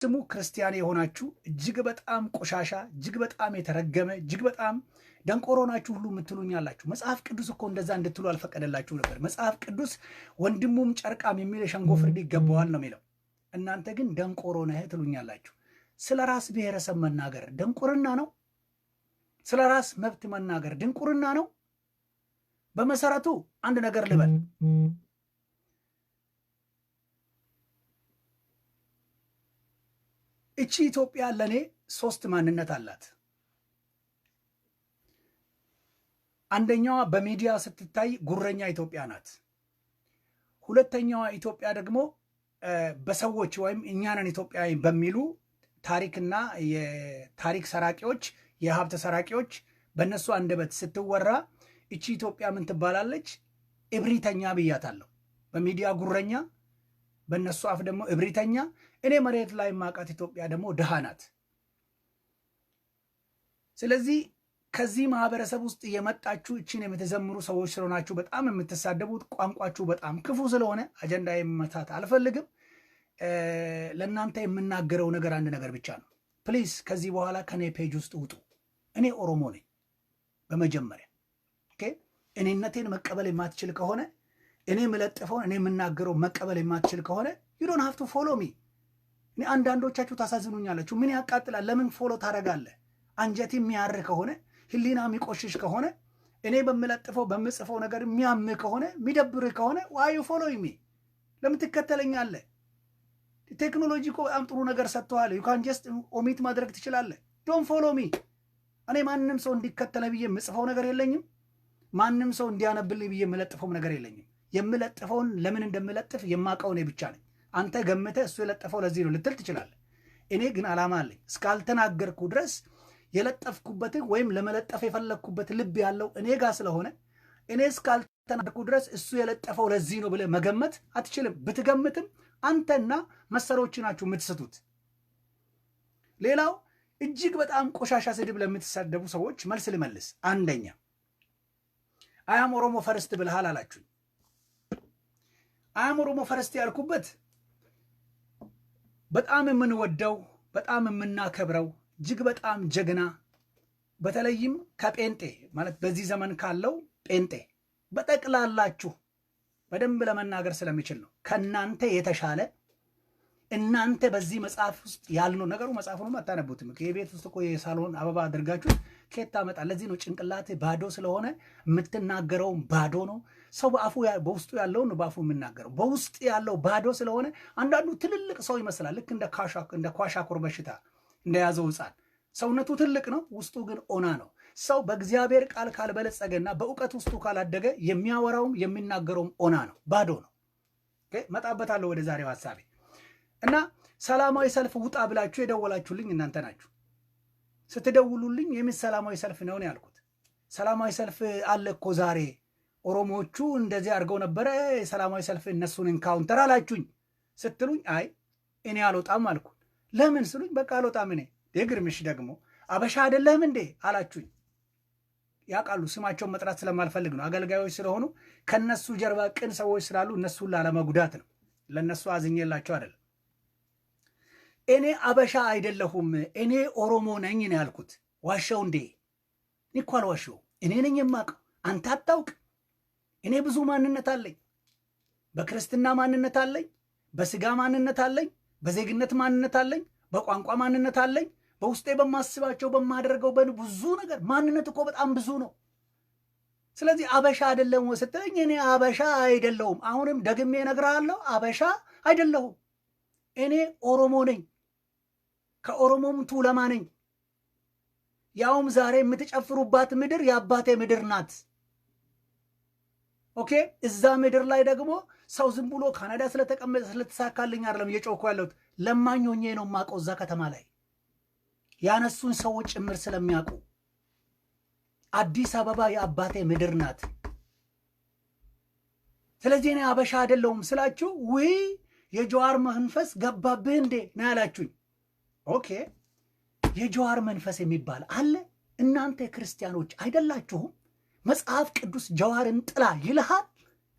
ስሙ ክርስቲያን የሆናችሁ እጅግ በጣም ቆሻሻ እጅግ በጣም የተረገመ እጅግ በጣም ደንቆሮ ናችሁ ሁሉ ምትሉኛላችሁ። መጽሐፍ ቅዱስ እኮ እንደዛ እንድትሉ አልፈቀደላችሁ ነበር። መጽሐፍ ቅዱስ ወንድሙም ጨርቃም የሚል የሸንጎ ፍርድ ይገባዋል ነው የሚለው። እናንተ ግን ደንቆሮ ነህ ትሉኛላችሁ። ስለ ራስ ብሔረሰብ መናገር ድንቁርና ነው? ስለ ራስ መብት መናገር ድንቁርና ነው? በመሰረቱ አንድ ነገር ልበል። እቺ ኢትዮጵያ ለኔ ሶስት ማንነት አላት። አንደኛዋ በሚዲያ ስትታይ ጉረኛ ኢትዮጵያ ናት። ሁለተኛዋ ኢትዮጵያ ደግሞ በሰዎች ወይም እኛንን ኢትዮጵያ በሚሉ ታሪክና የታሪክ ሰራቂዎች የሀብት ሰራቂዎች በእነሱ አንደበት ስትወራ እቺ ኢትዮጵያ ምን ትባላለች? እብሪተኛ ብያታለሁ። በሚዲያ ጉረኛ፣ በእነሱ አፍ ደግሞ እብሪተኛ። እኔ መሬት ላይ ማቃት ኢትዮጵያ ደግሞ ድሃ ናት። ስለዚህ ከዚህ ማህበረሰብ ውስጥ የመጣችሁ እቺን የምትዘምሩ ሰዎች ስለሆናችሁ በጣም የምትሳደቡት ቋንቋችሁ በጣም ክፉ ስለሆነ አጀንዳ የመታት አልፈልግም። ለእናንተ የምናገረው ነገር አንድ ነገር ብቻ ነው። ፕሊዝ ከዚህ በኋላ ከኔ ፔጅ ውስጥ ውጡ። እኔ ኦሮሞ ነኝ። በመጀመሪያ እኔነቴን መቀበል የማትችል ከሆነ እኔ የምለጥፈውን እኔ የምናገረው መቀበል የማትችል ከሆነ you don't have to follow me። እኔ አንዳንዶቻችሁ ታሳዝኑኛላችሁ። ምን ያቃጥላል? ለምን ፎሎ ታደርጋለህ? አንጀት የሚያር ከሆነ ህሊና የሚቆሽሽ ከሆነ እኔ በምለጥፈው በምጽፈው ነገር የሚያም ከሆነ የሚደብር ከሆነ why you following me? ለምን ትከተለኛለህ? ቴክኖሎጂ እኮ በጣም ጥሩ ነገር ሰጥቷል። you can just omit ማድረግ ትችላለህ። don't follow me። እኔ ማንንም ሰው እንዲከተለ ብዬ የምጽፈው ነገር የለኝም። ማንንም ሰው እንዲያነብልኝ ብዬ የምለጥፈው ነገር የለኝም። የምለጥፈውን ለምን እንደምለጥፍ የማውቀው እኔ ብቻ ነኝ። አንተ ገምተህ እሱ የለጠፈው ለዚህ ነው ልትል ትችላለህ። እኔ ግን ዓላማ አለኝ። እስካልተናገርኩ ድረስ የለጠፍኩበት ወይም ለመለጠፍ የፈለግኩበት ልብ ያለው እኔ ጋር ስለሆነ እኔ እስካልተናገርኩ ድረስ እሱ የለጠፈው ለዚህ ነው ብለህ መገመት አትችልም። ብትገምትም አንተና መሰሮች ናችሁ የምትስቱት። ሌላው እጅግ በጣም ቆሻሻ ስድብ ለምትሳደቡ ሰዎች መልስ ልመልስ። አንደኛ አያም ኦሮሞ ፈርስት ብልሃል አላችሁ። አያም ኦሮሞ ፈርስት ያልኩበት በጣም የምንወደው በጣም የምናከብረው እጅግ በጣም ጀግና በተለይም ከጴንጤ ማለት በዚህ ዘመን ካለው ጴንጤ በጠቅላላችሁ በደንብ ለመናገር ስለሚችል ነው። ከናንተ የተሻለ እናንተ በዚህ መጽሐፍ ውስጥ ያልነው ነገሩ መጽሐፉን አታነቡትም። የቤት ውስጥ እኮ የሳሎን አበባ አድርጋችሁ ከየት ታመጣ? ለዚህ ነው ጭንቅላት ባዶ ስለሆነ የምትናገረው ባዶ ነው። ሰው በአፉ በውስጡ ያለው ነው በአፉ የምናገረው። በውስጥ ያለው ባዶ ስለሆነ አንዳንዱ ትልልቅ ሰው ይመስላል። ልክ እንደ ኳሻኩር በሽታ እንደያዘው ሕፃን ሰውነቱ ትልቅ ነው፣ ውስጡ ግን ኦና ነው። ሰው በእግዚአብሔር ቃል ካልበለጸገና በእውቀት ውስጡ ካላደገ የሚያወራውም የሚናገረውም ኦና ነው፣ ባዶ ነው። መጣበታለሁ ወደ ዛሬው ሐሳቤ እና ሰላማዊ ሰልፍ ውጣ ብላችሁ የደወላችሁልኝ እናንተ ናችሁ። ስትደውሉልኝ የምን ሰላማዊ ሰልፍ ነው ያልኩት። ሰላማዊ ሰልፍ አለ እኮ ዛሬ ኦሮሞዎቹ እንደዚህ አድርገው ነበረ፣ ሰላማዊ ሰልፍ እነሱን ኢንካውንተር አላችሁኝ። ስትሉኝ አይ እኔ አልወጣም አልኩ። ለምን ስሉኝ በቃ አልወጣም እኔ። ደግርምሽ ደግሞ አበሻ አይደለም እንዴ አላችሁኝ። ያውቃሉ፣ ስማቸውን መጥራት ስለማልፈልግ ነው። አገልጋዮች ስለሆኑ ከነሱ ጀርባ ቅን ሰዎች ስላሉ እነሱን ላለመጉዳት ነው። ለነሱ አዝኜላቸው አይደለም። እኔ አበሻ አይደለሁም እኔ ኦሮሞ ነኝ ነው ያልኩት። ዋሻው እንዴ? እኔ እኮ አልዋሻው። እኔ ነኝ የማውቀው፣ አንተ አታውቅ። እኔ ብዙ ማንነት አለኝ። በክርስትና ማንነት አለኝ፣ በስጋ ማንነት አለኝ፣ በዜግነት ማንነት አለኝ፣ በቋንቋ ማንነት አለኝ፣ በውስጤ በማስባቸው በማደርገው ብዙ ነገር ማንነት እኮ በጣም ብዙ ነው። ስለዚህ አበሻ አይደለም ስትለኝ እኔ አበሻ አይደለሁም። አሁንም ደግሜ እነግርሃለሁ፣ አበሻ አይደለሁም። እኔ ኦሮሞ ነኝ፣ ከኦሮሞም ቱለማ ነኝ። ያውም ዛሬ የምትጨፍሩባት ምድር የአባቴ ምድር ናት። ኦኬ፣ እዛ ምድር ላይ ደግሞ ሰው ዝም ብሎ ካናዳ ስለተቀመጠ ስለተሳካልኝ አይደለም እየጮኩ ያለሁት። ለማኝ ሆኜ ነው የማውቀው። እዛ ከተማ ላይ ያነሱን ሰዎች ጭምር ስለሚያውቁ አዲስ አበባ የአባቴ ምድር ናት። ስለዚህ እኔ አበሻ አይደለሁም ስላችሁ ውይ የጀዋር መንፈስ ገባብህ እንዴ ነው ያላችሁኝ። ኦኬ፣ የጀዋር መንፈስ የሚባል አለ። እናንተ ክርስቲያኖች አይደላችሁም? መጽሐፍ ቅዱስ ጀዋርን ጥላ ይልሃል፣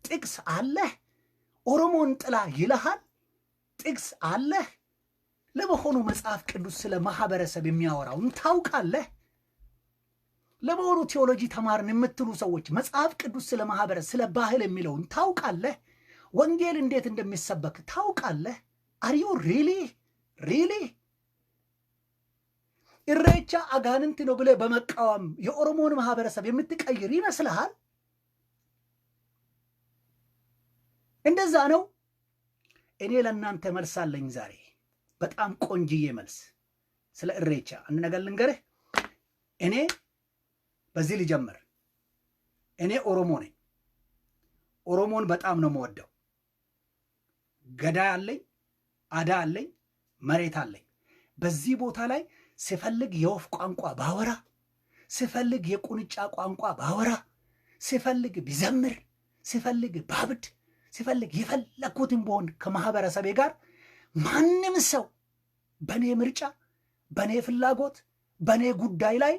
ጥቅስ አለህ። ኦሮሞን ጥላ ይልሃል፣ ጥቅስ አለህ። ለመሆኑ መጽሐፍ ቅዱስ ስለ ማህበረሰብ የሚያወራውን ታውቃለህ? ለመሆኑ ቴዎሎጂ ተማርን የምትሉ ሰዎች መጽሐፍ ቅዱስ ስለ ማህበረሰብ ስለ ባህል የሚለውን ታውቃለህ? ወንጌል እንዴት እንደሚሰበክ ታውቃለህ? አር ዩ ሪሊ ኢሬቻ አጋንንት ነው ብለህ በመቃወም የኦሮሞን ማህበረሰብ የምትቀይር ይመስልሃል? እንደዛ ነው? እኔ ለእናንተ መልስ አለኝ ዛሬ፣ በጣም ቆንጅዬ መልስ ስለ ኢሬቻ። አንድ ነገር ልንገርህ፣ እኔ በዚህ ልጀምር። እኔ ኦሮሞ ነኝ። ኦሮሞን በጣም ነው የምወደው። ገዳ አለኝ፣ አዳ አለኝ፣ መሬት አለኝ። በዚህ ቦታ ላይ ሲፈልግ የወፍ ቋንቋ ባወራ፣ ሲፈልግ የቁንጫ ቋንቋ ባወራ፣ ሲፈልግ ቢዘምር፣ ሲፈልግ ባብድ፣ ሲፈልግ የፈለኩትን በሆን ከማህበረሰቤ ጋር ማንም ሰው በኔ ምርጫ፣ በኔ ፍላጎት፣ በኔ ጉዳይ ላይ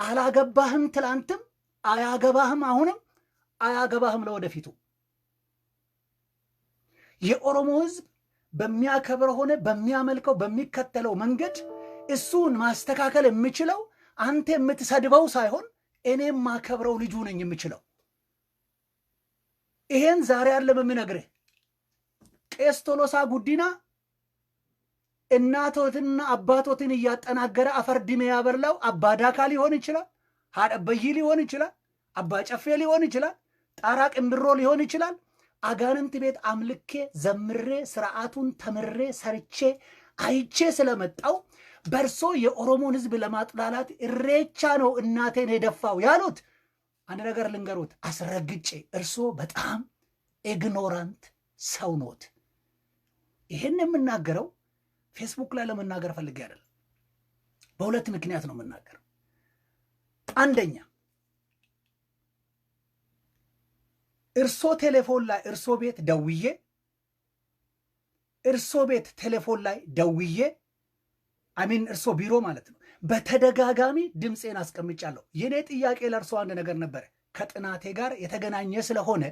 አላገባህም፣ ትላንትም አያገባህም፣ አሁንም አያገባህም ለወደፊቱ። የኦሮሞ ህዝብ በሚያከብረው ሆነ በሚያመልከው በሚከተለው መንገድ እሱን ማስተካከል የምችለው አንተ የምትሰድበው ሳይሆን እኔም ማከብረው ልጁ ነኝ የምችለው። ይሄን ዛሬ አይደለም የምነግርህ። ቄስ ቶሎሳ ጉዲና እናቶትና አባቶትን እያጠናገረ አፈር ድሜ ያበላው አባ ዳካ ሊሆን ይችላል፣ ሀደበይ ሊሆን ይችላል፣ አባ ጨፌ ሊሆን ይችላል፣ ጣራ ቅንብሮ ሊሆን ይችላል። አጋንንት ቤት አምልኬ ዘምሬ ስርዓቱን ተምሬ ሰርቼ አይቼ ስለመጣው በርሶ የኦሮሞን ህዝብ ለማጥላላት ኢሬቻ ነው እናቴን የደፋው ያሉት። አንድ ነገር ልንገሩት አስረግጬ፣ እርሶ በጣም ኢግኖራንት ሰው ኖት። ይህን የምናገረው ፌስቡክ ላይ ለመናገር ፈልጌ አይደለም። በሁለት ምክንያት ነው የምናገረው። አንደኛ እርሶ ቴሌፎን ላይ እርሶ ቤት ደውዬ እርሶ ቤት ቴሌፎን ላይ ደውዬ አሚን እርሶ ቢሮ ማለት ነው በተደጋጋሚ ድምፄን አስቀምጫለሁ። የኔ ጥያቄ ለእርሶ አንድ ነገር ነበረ፣ ከጥናቴ ጋር የተገናኘ ስለሆነ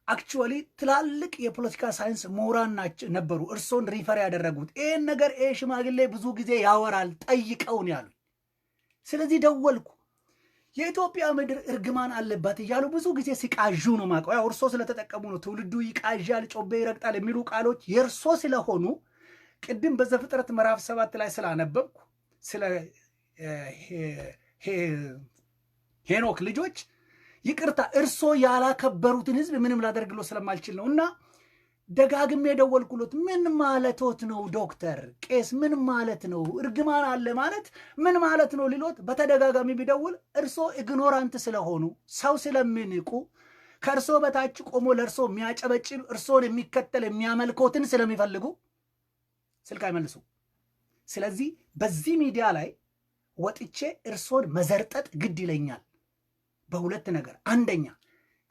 አክቹዋሊ ትላልቅ የፖለቲካ ሳይንስ ምሁራን ነበሩ እርሶን ሪፈር ያደረጉት። ይህን ነገር ሽማግሌ ብዙ ጊዜ ያወራል ጠይቀውን ያሉ። ስለዚህ ደወልኩ። የኢትዮጵያ ምድር እርግማን አለባት እያሉ ብዙ ጊዜ ሲቃዡ ነው ማቀው። ያው እርሶ ስለተጠቀሙ ነው። ትውልዱ ይቃዣል፣ ጮቤ ይረግጣል የሚሉ ቃሎች የእርሶ ስለሆኑ ቅድም በዘፍጥረት ምዕራፍ 7 ላይ ስላነበብኩ ስለ ሄኖክ ልጆች ይቅርታ እርሶ ያላከበሩትን ህዝብ ምንም ላደርግሎ ስለማልችል ነው። እና ደጋግሜ የደወልኩሎት ምን ማለቶት ነው ዶክተር ቄስ ምን ማለት ነው እርግማን አለ ማለት ምን ማለት ነው ሊሎት በተደጋጋሚ ቢደውል እርሶ ኢግኖራንት ስለሆኑ ሰው ስለሚንቁ ከእርሶ በታች ቆሞ ለእርሶ የሚያጨበጭብ እርሶን የሚከተል የሚያመልኮትን ስለሚፈልጉ ስልክ አይመልሱ። ስለዚህ በዚህ ሚዲያ ላይ ወጥቼ እርሶን መዘርጠጥ ግድ ይለኛል በሁለት ነገር። አንደኛ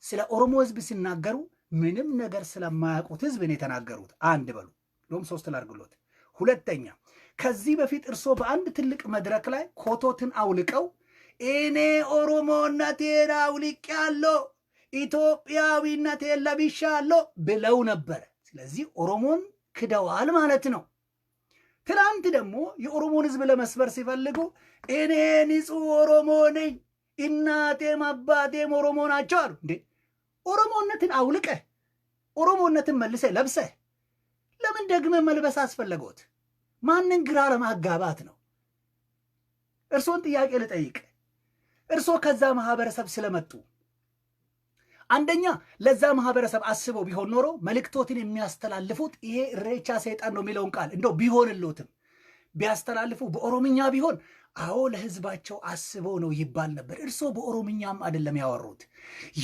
ስለ ኦሮሞ ህዝብ ሲናገሩ ምንም ነገር ስለማያውቁት ህዝብ ነው የተናገሩት። አንድ በሉ ሎም 3 ላርግሎት። ሁለተኛ ከዚህ በፊት እርሶ በአንድ ትልቅ መድረክ ላይ ኮቶትን አውልቀው እኔ ኦሮሞነቴን አውልቄያለሁ ኢትዮጵያዊነቴን ለብሻለሁ ብለው ነበር። ስለዚህ ኦሮሞን ክደዋል ማለት ነው። ትናንት ደግሞ የኦሮሞን ህዝብ ለመስበር ሲፈልጉ እኔ ንጹህ ኦሮሞ ነኝ እናቴም አባቴም ኦሮሞ ናቸው አሉ። እንዴ ኦሮሞነትን አውልቀህ ኦሮሞነትን መልሰህ ለብሰህ ለምን ደግመህ መልበስ አስፈለጎት? ማንን ግራ ለማጋባት ነው? እርሶን ጥያቄ ልጠይቅ። እርሶ ከዛ ማህበረሰብ ስለመጡ አንደኛ ለዛ ማህበረሰብ አስበው ቢሆን ኖሮ መልእክቶትን የሚያስተላልፉት ይሄ ኢሬቻ ሰይጣን ነው የሚለውን ቃል እንደው ቢሆንልዎትም ቢያስተላልፉ በኦሮምኛ ቢሆን አዎ ለህዝባቸው አስበው ነው ይባል ነበር። እርሶ በኦሮምኛም አይደለም ያወሩት።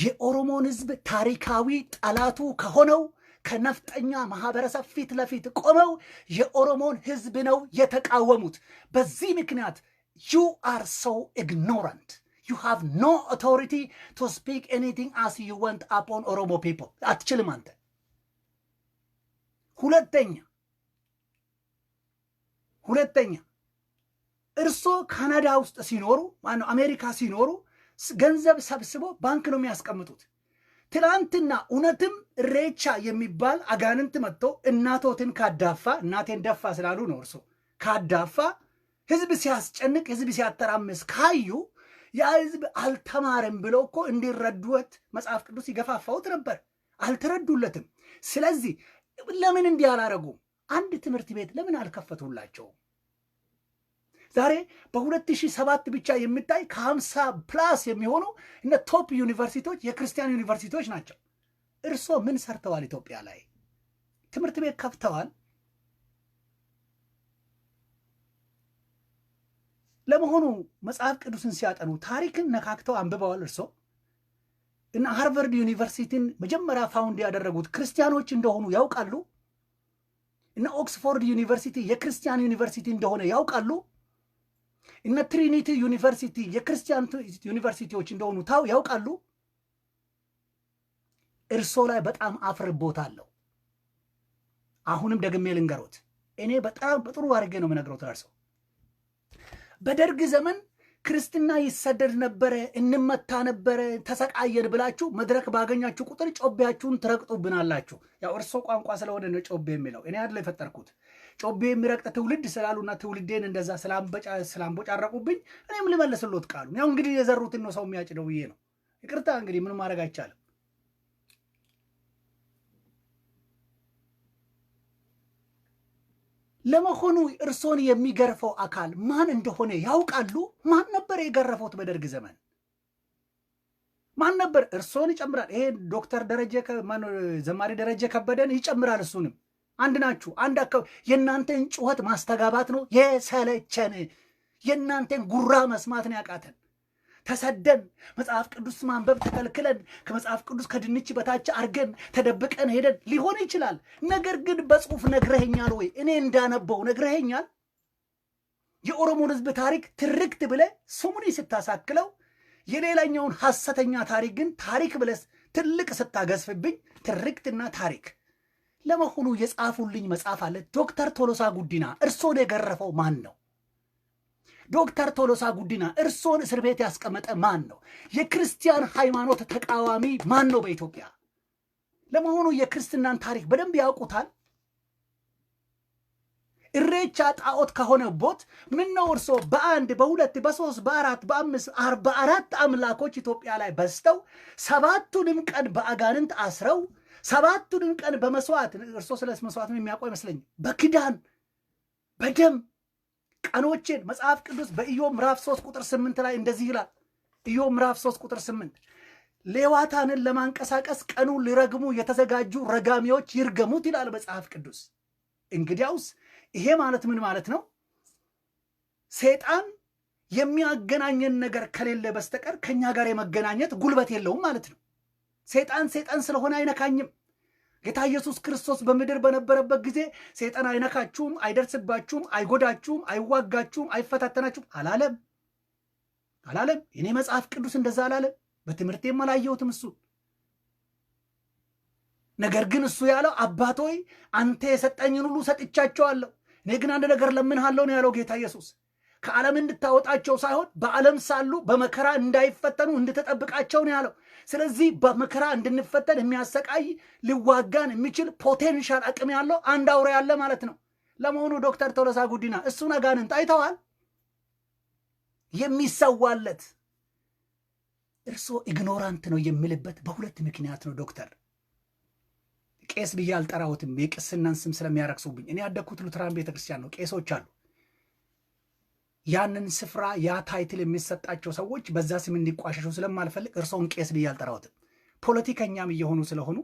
የኦሮሞን ህዝብ ታሪካዊ ጠላቱ ከሆነው ከነፍጠኛ ማህበረሰብ ፊት ለፊት ቆመው የኦሮሞን ህዝብ ነው የተቃወሙት። በዚህ ምክንያት you are so ignorant. You have no authority to speak anything as you want upon Oromo people. አትችልም አንተ። ሁለተኛ እርሶ ካናዳ ውስጥ ሲኖሩ ማነው አሜሪካ ሲኖሩ ገንዘብ ሰብስቦ ባንክ ነው የሚያስቀምጡት። ትላንትና እውነትም ሬቻ የሚባል አጋንንት መጥቶ እናቶትን ካዳፋ እናቴን ደፋ ስላሉ ነው እርሶ ካዳፋ ህዝብ ሲያስጨንቅ ህዝብ ሲያተራምስ ካዩ ያ ህዝብ አልተማረም ብሎ እኮ እንዲረዱት መጽሐፍ ቅዱስ ይገፋፋውት ነበር። አልተረዱለትም። ስለዚህ ለምን እንዲህ አላረጉም? አንድ ትምህርት ቤት ለምን አልከፈቱላቸውም? ዛሬ በ2007 ብቻ የሚታይ ከ50 ፕላስ የሚሆኑ እነ ቶፕ ዩኒቨርሲቲዎች የክርስቲያን ዩኒቨርሲቲዎች ናቸው። እርሶ ምን ሰርተዋል? ኢትዮጵያ ላይ ትምህርት ቤት ከፍተዋል። ለመሆኑ መጽሐፍ ቅዱስን ሲያጠኑ ታሪክን ነካክተው አንብበዋል? እርሶ እና ሃርቨርድ ዩኒቨርሲቲን መጀመሪያ ፋውንድ ያደረጉት ክርስቲያኖች እንደሆኑ ያውቃሉ? እና ኦክስፎርድ ዩኒቨርሲቲ የክርስቲያን ዩኒቨርሲቲ እንደሆነ ያውቃሉ? እና ትሪኒቲ ዩኒቨርሲቲ የክርስቲያን ዩኒቨርሲቲዎች እንደሆኑ ያውቃሉ? እርሶ ላይ በጣም አፍርቦታለሁ። አሁንም ደግሜ ልንገሮት፣ እኔ በጣም በጥሩ አድርጌ ነው የምነግሮት እርሶ በደርግ ዘመን ክርስትና ይሰደድ ነበረ፣ እንመታ ነበረ፣ ተሰቃየን ብላችሁ መድረክ ባገኛችሁ ቁጥር ጮቤያችሁን ትረግጡብናላችሁ። ያው እርሶ ቋንቋ ስለሆነ ነው ጮቤ የሚለው። እኔ አይደል የፈጠርኩት። ጮቤ የሚረግጥ ትውልድ ስላሉና ትውልዴን እንደዛ ስላምቦጫረቁብኝ እኔም ልመልስሎት ቃሉ። ያው እንግዲህ የዘሩትን ነው ሰው የሚያጭደው ብዬ ነው። ይቅርታ እንግዲህ ምንም ማድረግ አይቻልም። ለመሆኑ እርሶን የሚገርፈው አካል ማን እንደሆነ ያውቃሉ? ማን ነበር የገረፈውት በደርግ ዘመን? ማን ነበር? እርሶን ይጨምራል። ይሄ ዶክተር ደረጀ ዘማሪ ደረጀ ከበደን ይጨምራል። እሱንም አንድ ናችሁ። አንድ አካባቢ የእናንተን ጩኸት ማስተጋባት ነው የሰለቸን። የእናንተን ጉራ መስማት ነው ያቃተን። ተሰደን መጽሐፍ ቅዱስ ማንበብ ተከልክለን ከመጽሐፍ ቅዱስ ከድንች በታች አርገን ተደብቀን ሄደን ሊሆን ይችላል። ነገር ግን በጽሁፍ ነግረኸኛል ወይ? እኔ እንዳነበው ነግረኸኛል? የኦሮሞን ህዝብ ታሪክ ትርክት ብለ ስሙኒ ስታሳክለው የሌላኛውን ሐሰተኛ ታሪክ ግን ታሪክ ብለስ ትልቅ ስታገዝፍብኝ ትርክትና ታሪክ። ለመሆኑ የጻፉልኝ መጽሐፍ አለ። ዶክተር ቶሎሳ ጉዲና እርሶን የገረፈው ማን ነው? ዶክተር ቶሎሳ ጉዲና እርሶን እስር ቤት ያስቀመጠ ማን ነው? የክርስቲያን ሃይማኖት ተቃዋሚ ማን ነው በኢትዮጵያ? ለመሆኑ የክርስትናን ታሪክ በደንብ ያውቁታል? እሬቻ ጣዖት ከሆነ ቦት ምን ነው እርሶ በአንድ በሁለት በሶስት በአራት በአምስት 44 አምላኮች ኢትዮጵያ ላይ በስተው 7ቱንም ቀን በአጋንንት አስረው 7ቱንም ቀን በመስዋዕት እርሶ ስለ መስዋዕት የሚያውቀው አይመስለኝም። በክዳን በደም ቀኖችን መጽሐፍ ቅዱስ በኢዮብ ምዕራፍ 3 ቁጥር 8 ላይ እንደዚህ ይላል። ኢዮብ ምዕራፍ 3 ቁጥር 8 ሌዋታንን ለማንቀሳቀስ ቀኑን ሊረግሙ የተዘጋጁ ረጋሚዎች ይርገሙት ይላል መጽሐፍ ቅዱስ። እንግዲያውስ ይሄ ማለት ምን ማለት ነው? ሰይጣን የሚያገናኘን ነገር ከሌለ በስተቀር ከኛ ጋር የመገናኘት ጉልበት የለውም ማለት ነው። ሰይጣን ስለሆነ አይነካኝም። ጌታ ኢየሱስ ክርስቶስ በምድር በነበረበት ጊዜ ሰይጣን አይነካችሁም፣ አይደርስባችሁም፣ አይጎዳችሁም፣ አይዋጋችሁም፣ አይፈታተናችሁም አላለም። እኔ መጽሐፍ ቅዱስ እንደዛ አላለም። በትምህርቴም አላየሁትም እሱ። ነገር ግን እሱ ያለው አባቶይ አንተ የሰጠኝን ሁሉ ሰጥቻቸዋለሁ፣ እኔ ግን አንድ ነገር ለምንሃለሁ ነው ያለው ጌታ ኢየሱስ። ከዓለም እንድታወጣቸው ሳይሆን በዓለም ሳሉ በመከራ እንዳይፈተኑ እንድትጠብቃቸው ነው ያለው። ስለዚህ በመከራ እንድንፈተን የሚያሰቃይ ሊዋጋን የሚችል ፖቴንሻል አቅም ያለው አንድ አውሬ ያለ ማለት ነው። ለመሆኑ ዶክተር ቶሎሳ ጉዲና እሱን አጋንንት አይተዋል? የሚሰዋለት እርሶ ኢግኖራንት ነው የሚልበት በሁለት ምክንያት ነው ዶክተር። ቄስ ብዬ አልጠራሁትም፣ የቅስናን ስም ስለሚያረክሱብኝ። እኔ ያደግኩት ሉትራን ቤተክርስቲያን ነው፣ ቄሶች አሉ። ያንን ስፍራ ያ ታይትል የሚሰጣቸው ሰዎች በዛ ስም እንዲቋሸሹ ስለማልፈልግ እርሶን ቄስ ብዬ አልጠራሁትም። ፖለቲከኛም እየሆኑ ስለሆኑ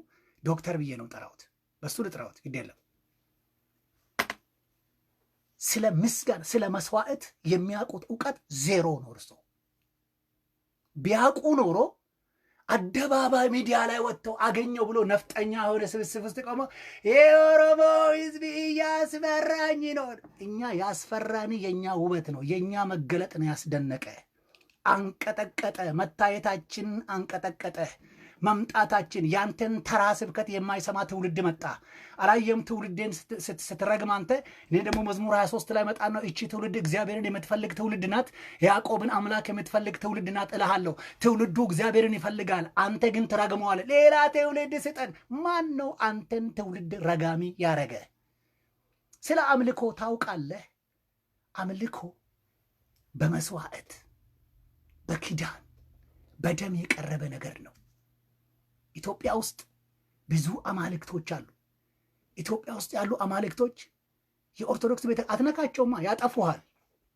ዶክተር ብዬ ነው ጠራሁት። በሱ ልጥራሁት ግድ የለም። ስለ ምስጋና ስለ መስዋዕት የሚያውቁት እውቀት ዜሮ ነው። እርሶ ቢያውቁ ኖሮ አደባባይ ሚዲያ ላይ ወጥተው አገኘው ብሎ ነፍጠኛ ወደ ስብስብ ውስጥ ቆሞ የኦሮሞ ህዝብ እያስፈራኝ ነው። እኛ ያስፈራን የኛ ውበት ነው፣ የኛ መገለጥ ነው ያስደነቀ። አንቀጠቀጠ፣ መታየታችን አንቀጠቀጠ። መምጣታችን ያንተን ተራ ስብከት የማይሰማ ትውልድ መጣ። አላየም ትውልዴን ስትረግም አንተ። እኔ ደግሞ መዝሙር 23 ላይ መጣ ነው እቺ ትውልድ እግዚአብሔርን የምትፈልግ ትውልድ ናት፣ ያዕቆብን አምላክ የምትፈልግ ትውልድ ናት እልሃለሁ። ትውልዱ እግዚአብሔርን ይፈልጋል፣ አንተ ግን ትረግመዋለህ። ሌላ ትውልድ ስጠን። ማን ነው አንተን ትውልድ ረጋሚ ያረገ? ስለ አምልኮ ታውቃለህ? አምልኮ በመስዋዕት በኪዳን በደም የቀረበ ነገር ነው። ኢትዮጵያ ውስጥ ብዙ አማልክቶች አሉ። ኢትዮጵያ ውስጥ ያሉ አማልክቶች የኦርቶዶክስ ቤተ አትነካቸውማ፣ ያጠፉሃል።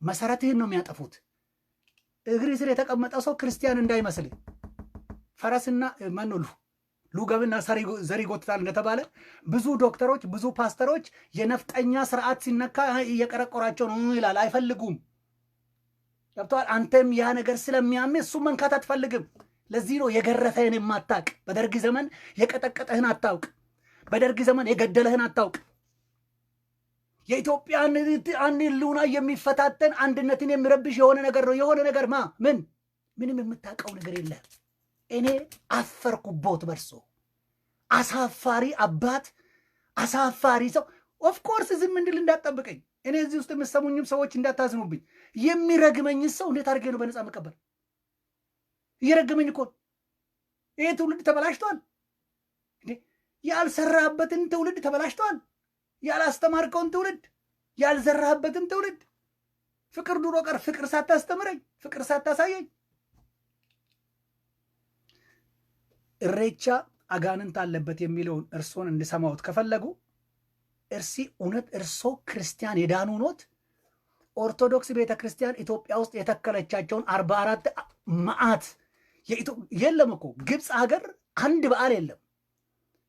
መሰረትህን ነው የሚያጠፉት። እግሪ ስር የተቀመጠ ሰው ክርስቲያን እንዳይመስል ፈረስና መንሉ ሉገብና ዘሪ ጎትታል እንደተባለ ብዙ ዶክተሮች ብዙ ፓስተሮች የነፍጠኛ ስርዓት ሲነካ እየቀረቆራቸው ነው ይላል። አይፈልጉም። ገብቷል። አንተም ያ ነገር ስለሚያም እሱ መንካት አትፈልግም። ለዚህ ነው የገረፈህን የማታውቅ። በደርግ ዘመን የቀጠቀጠህን አታውቅ። በደርግ ዘመን የገደለህን አታውቅ። የኢትዮጵያን አንድ ህልውና የሚፈታተን አንድነትን የሚረብሽ የሆነ ነገር ነው። የሆነ ነገር ምንም የምታውቀው ነገር የለም። እኔ አፈርኩቦት በርሶ። አሳፋሪ አባት፣ አሳፋሪ ሰው። ኦፍኮርስ ዝም እንድል እንዳትጠብቀኝ። እኔ እዚህ ውስጥ የምሰሙኝም ሰዎች እንዳታዝኑብኝ። የሚረግመኝ ሰው እንዴት አድርጌ ነው በነፃ መቀበል? እየረግመኝ እኮ ይሄ ትውልድ ተበላሽቷል። ያልሰራበትን ትውልድ ተበላሽቷል። ያላስተማርከውን ትውልድ፣ ያልዘራህበትን ትውልድ። ፍቅር ድሮ ቀር ፍቅር ሳታስተምረኝ፣ ፍቅር ሳታሳየኝ። እሬቻ አጋንንት አለበት የሚለውን እርሶን እንድሰማውት ከፈለጉ እውነት እርሶ ክርስቲያን የዳኑ ኖት? ኦርቶዶክስ ቤተ ክርስቲያን ኢትዮጵያ ውስጥ የተከለቻቸውን 44 መዓት የለም እኮ ግብፅ ሀገር አንድ በዓል የለም፣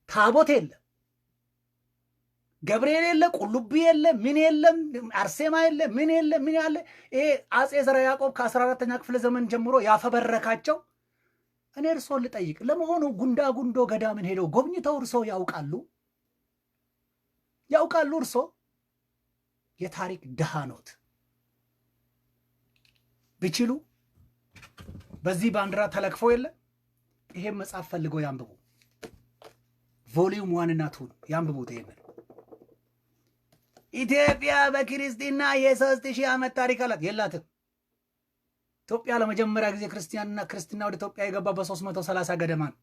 ታቦት የለም፣ ገብርኤል የለ፣ ቁልቢ የለ፣ ምን የለም፣ አርሴማ የለ፣ ምን የለ፣ ምን ያለ። ይሄ አጼ ዘርዓ ያዕቆብ ከ14ኛ ክፍለ ዘመን ጀምሮ ያፈበረካቸው። እኔ እርሶን ልጠይቅ፣ ለመሆኑ ጉንዳ ጉንዶ ገዳምን ሄደው ጎብኝተው እርሶ ያውቃሉ? እርሶ የታሪክ ድሃ ኖት። ቢችሉ በዚህ ባንዲራ ተለክፎ የለ ይሄን መጽሐፍ ፈልገው ያንብቡ። ቮሊዩም 1 እና 2 ያንብቡት። ይሄን ኢትዮጵያ በክርስትና የ3000 ዓመት ታሪክ አላት የላትም። ኢትዮጵያ ለመጀመሪያ ጊዜ ክርስትና ወደ ኢትዮጵያ የገባ በ330 ገደማ ነው።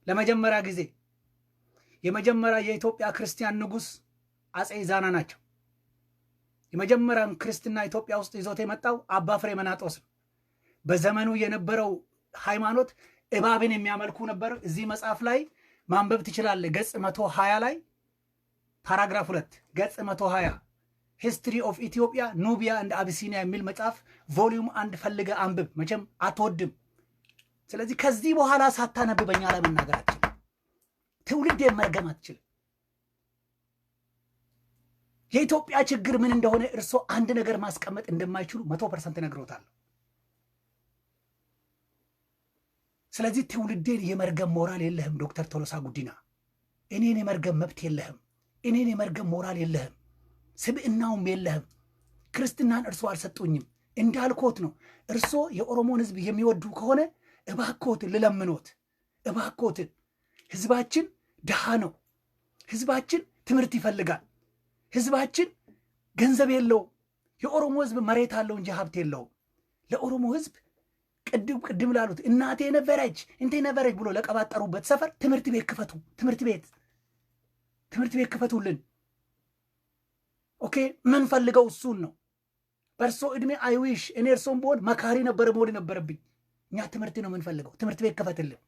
ለመጀመሪያ ጊዜ የመጀመሪያ የኢትዮጵያ ክርስቲያን ንጉስ አጼ ዛና ናቸው። የመጀመሪያም ክርስትና ኢትዮጵያ ውስጥ ይዞት የመጣው አባ ፍሬምናጦስ ነው። በዘመኑ የነበረው ሃይማኖት እባብን የሚያመልኩ ነበር። እዚህ መጽሐፍ ላይ ማንበብ ትችላለህ። ገጽ 120 ላይ ፓራግራፍ 2 ገጽ 120 ሂስትሪ ኦፍ ኢትዮጵያ ኑቢያ እንደ አቢሲኒያ የሚል መጽሐፍ ቮሊዩም 1 ፈልገ አንብብ። መቼም አትወድም። ስለዚህ ከዚህ በኋላ ሳታነብ በእኛ ላይ መናገር አትችልም። ትውልድ መርገም አትችልም። የኢትዮጵያ ችግር ምን እንደሆነ እርሶ አንድ ነገር ማስቀመጥ እንደማይችሉ 100% ነግሮታል። ስለዚህ ትውልዴን የመርገም ሞራል የለህም ዶክተር ቶሎሳ ጉዲና። እኔን የመርገም መብት የለህም። እኔን የመርገም ሞራል የለህም። ስብዕናውም የለህም። ክርስትናን እርሶ አልሰጡኝም። እንዳልኮት ነው። እርሶ የኦሮሞን ህዝብ የሚወዱ ከሆነ እባኮትን ልለምኖት፣ እባኮትን። ህዝባችን ድሃ ነው። ህዝባችን ትምህርት ይፈልጋል። ህዝባችን ገንዘብ የለውም። የኦሮሞ ህዝብ መሬት አለው እንጂ ሀብት የለውም። ለኦሮሞ ህዝብ ቅድም ላሉት እናቴ ነበረች እንቴ ነበረች ብሎ ለቀባጠሩበት ሰፈር ትምህርት ቤት ክፈቱ። ትምህርት ቤት ክፈቱልን። ኦኬ፣ ምን ፈልገው እሱን ነው። በእርሶ እድሜ አይዊሽ እኔ እርሶን ብሆን መካሪ ነበር መሆን ነበረብኝ። እኛ ትምህርት ነው የምንፈልገው። ትምህርት ቤት ክፈትልን።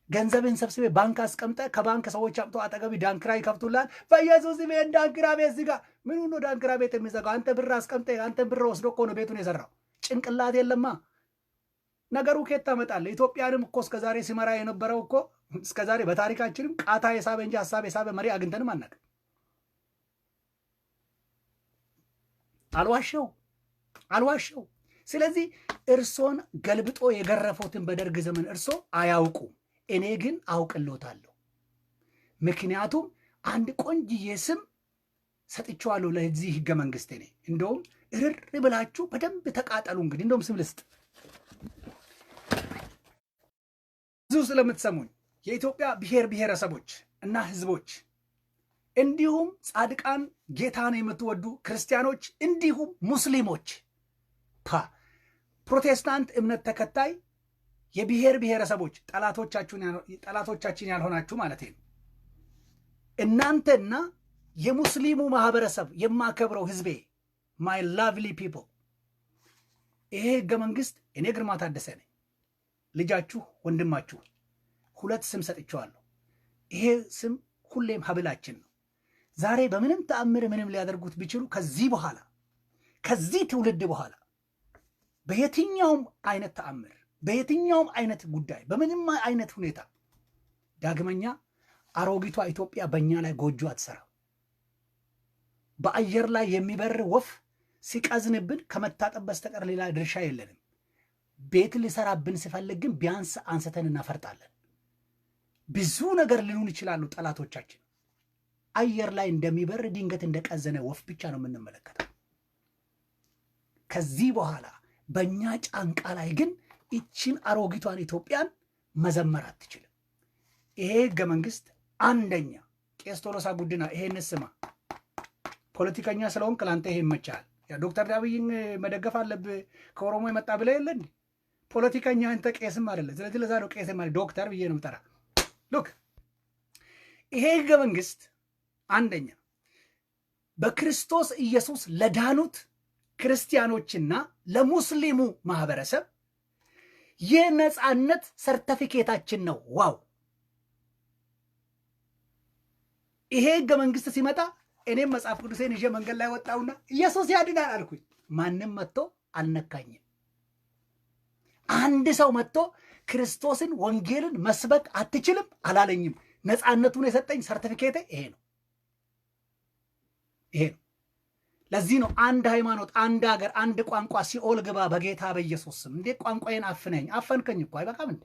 ገንዘብን ሰብስቤ ባንክ አስቀምጠ ከባንክ ሰዎች አምጦ አጠገቢ ዳንክራ ይከፍቱላል። በኢየሱስ ቤት ዳንክራ ቤት ዝጋ። ምን ነው ዳንክራ ቤት የሚዘጋው? አንተ ብር አስቀምጠ አንተ ብር ወስዶ እኮ ነው ቤቱን የሰራው። ጭንቅላት የለማ። ነገሩ ከየት ታመጣለህ? ኢትዮጵያንም እኮ እስከዛሬ ሲመራ የነበረው እኮ እስከዛሬ በታሪካችንም ቃታ የሳበ እንጂ ሐሳብ የሳበ መሪ አግኝተንም አናውቅም። አልዋሸው። ስለዚህ እርሶን ገልብጦ የገረፉትን በደርግ ዘመን እርሶ አያውቁ። እኔ ግን አውቅሎታለሁ። ምክንያቱም አንድ ቆንጅዬ ስም ሰጥቼዋለሁ ለዚህ ህገ መንግስት። እኔ እንደውም እርር ብላችሁ በደንብ ተቃጠሉ። እንግዲህ እንደውም ስም ልስጥ። ስለምትሰሙኝ የኢትዮጵያ ብሔር ብሔረሰቦች እና ህዝቦች እንዲሁም ጻድቃን ጌታን የምትወዱ ክርስቲያኖች እንዲሁም ሙስሊሞች ፕሮቴስታንት እምነት ተከታይ የብሔር ብሔረሰቦች ጠላቶቻችን ያልሆናችሁ ማለት ነው። እናንተና የሙስሊሙ ማህበረሰብ የማከብረው ህዝቤ my lovely people ይሄ ህገ መንግስት እኔ ግርማ ታደሰ ነኝ ልጃችሁ ወንድማችሁ ሁለት ስም ሰጥቻለሁ። ይሄ ስም ሁሌም ሀብላችን ነው። ዛሬ በምንም ተአምር ምንም ሊያደርጉት ቢችሉ ከዚህ በኋላ ከዚህ ትውልድ በኋላ በየትኛውም አይነት ተአምር በየትኛውም አይነት ጉዳይ በምንም አይነት ሁኔታ ዳግመኛ አሮጊቷ ኢትዮጵያ በእኛ ላይ ጎጆ አትሰራም። በአየር ላይ የሚበር ወፍ ሲቀዝንብን ከመታጠብ በስተቀር ሌላ ድርሻ የለንም። ቤት ሊሰራብን ሲፈልግ ግን ቢያንስ አንስተን እናፈርጣለን። ብዙ ነገር ሊሉን ይችላሉ ጠላቶቻችን። አየር ላይ እንደሚበር ድንገት እንደቀዘነ ወፍ ብቻ ነው የምንመለከተው። ከዚህ በኋላ በእኛ ጫንቃ ላይ ግን ይችን አሮጊቷን ኢትዮጵያን መዘመር አትችልም። ይሄ ህገ መንግስት አንደኛ ቄስ ቶሎሳ ጉዲና ይሄን ስማ፣ ፖለቲከኛ ስለሆንክ ላንተ ይሄ ይመቻል። ያ ዶክተር ዳብይን መደገፍ አለብህ ከኦሮሞ የመጣ ብለህ የለ እንዴ? ፖለቲከኛ አንተ ቄስም አይደለ። ስለዚህ ለዛ ነው ቄስም አይደለ ዶክተር ብዬ ነው የምጠራ። ሉክ ይሄ ህገ መንግስት አንደኛ በክርስቶስ ኢየሱስ ለዳኑት ክርስቲያኖችና ለሙስሊሙ ማህበረሰብ የነጻነት ሰርተፊኬታችን ነው። ዋው! ይሄ ህገ መንግስት ሲመጣ እኔም መጽሐፍ ቅዱሴን ይዤ መንገድ ላይ ወጣውና ኢየሱስ ያድናል አልኩኝ። ማንም መጥቶ አልነካኝም። አንድ ሰው መጥቶ ክርስቶስን ወንጌልን መስበክ አትችልም አላለኝም። ነጻነቱን የሰጠኝ ሰርቲፊኬት ይሄ ነው። ይሄ ነው። ለዚህ ነው አንድ ሃይማኖት፣ አንድ ሀገር፣ አንድ ቋንቋ ሲኦል ግባ በጌታ በኢየሱስ ስም። እንዴ ቋንቋዬን አፍነኝ? አፈንከኝ እኮ አይበቃም እንዴ?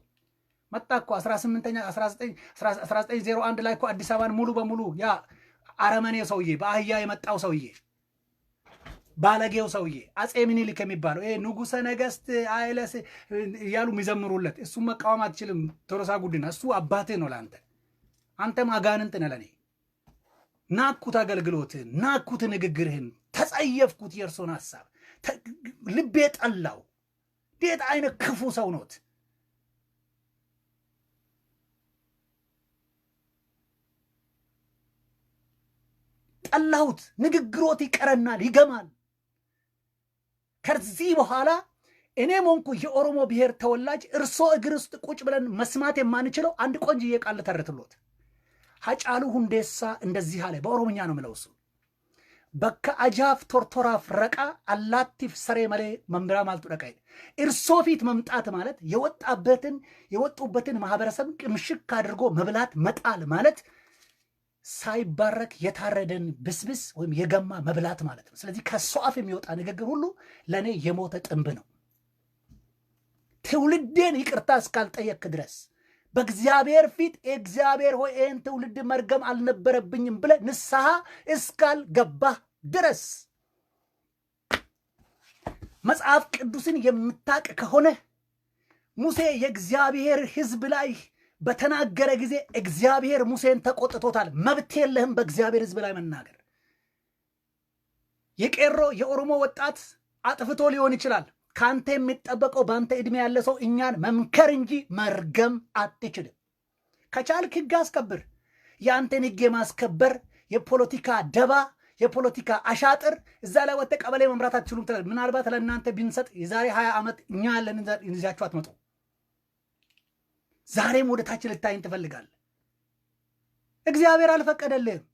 መጣ እኮ 1901 ላይ እኮ አዲስ አበባን ሙሉ በሙሉ ያ አረመኔ ሰውዬ በአህያ የመጣው ሰውዬ ባለጌው ሰውዬ አጼ ምኒልክ የሚባለው ይሄ ንጉሰ ነገስት አይለስ እያሉ የሚዘምሩለት እሱ መቃወም አትችልም። ቶሎሳ ጉዲና እሱ አባትህ ነው ለአንተ። አንተ ማጋንንት ነህ ለኔ። ናኩት አገልግሎትህን፣ ናኩት ንግግርህን፣ ተጸየፍኩት የእርሶን ሐሳብ። ልቤ ጠላው። እንዴት አይነት ክፉ ሰው ኖት! ጠላሁት። ንግግሮት ይቀረናል፣ ይገማል። ከዚህ በኋላ እኔም ሆንኩ የኦሮሞ ብሔር ተወላጅ እርሶ እግር ውስጥ ቁጭ ብለን መስማት የማንችለው አንድ ቆንጅዬ ቃል ተረትሎት ሀጫሉ ሁንዴሳ እንደዚህ አለ። በኦሮምኛ ነው የምለው እሱ በካ አጃፍ ቶርቶራፍ ረቃ አላቲፍ ሰሬ መሌ መምራ ማልቱ ደቃይ እርሶ ፊት መምጣት ማለት የወጡበትን ማህበረሰብ ቅምሽክ አድርጎ መብላት መጣል ማለት ሳይባረክ የታረደን ብስብስ ወይም የገማ መብላት ማለት ነው። ስለዚህ ከሷ አፍ የሚወጣ ንግግር ሁሉ ለኔ የሞተ ጥንብ ነው። ትውልዴን ይቅርታ እስካልጠየቅ ድረስ በእግዚአብሔር ፊት እግዚአብሔር ሆይ ይህን ትውልድ መርገም አልነበረብኝም ብለ ንስሐ እስካልገባህ ድረስ መጽሐፍ ቅዱስን የምታቅ ከሆነ ሙሴ የእግዚአብሔር ሕዝብ ላይ በተናገረ ጊዜ እግዚአብሔር ሙሴን ተቆጥቶታል። መብት የለህም በእግዚአብሔር ሕዝብ ላይ መናገር። የቄሮ የኦሮሞ ወጣት አጥፍቶ ሊሆን ይችላል። ካንተ የሚጠበቀው ባንተ እድሜ ያለ ሰው እኛን መምከር እንጂ መርገም አትችልም። ከቻልክ ሕግ አስከብር። ያንተን ሕግ የማስከበር የፖለቲካ ደባ የፖለቲካ አሻጥር እዛ ላይ ወጥተ ቀበሌ መምራት አትችሉም ትላል። ምናልባት ለእናንተ ቢንሰጥ የዛሬ 20 ዓመት እኛ ያለን ይዛችሁ አትመጡ። ዛሬም ወደ ታች ልታይን ትፈልጋለህ። እግዚአብሔር አልፈቀደልህም።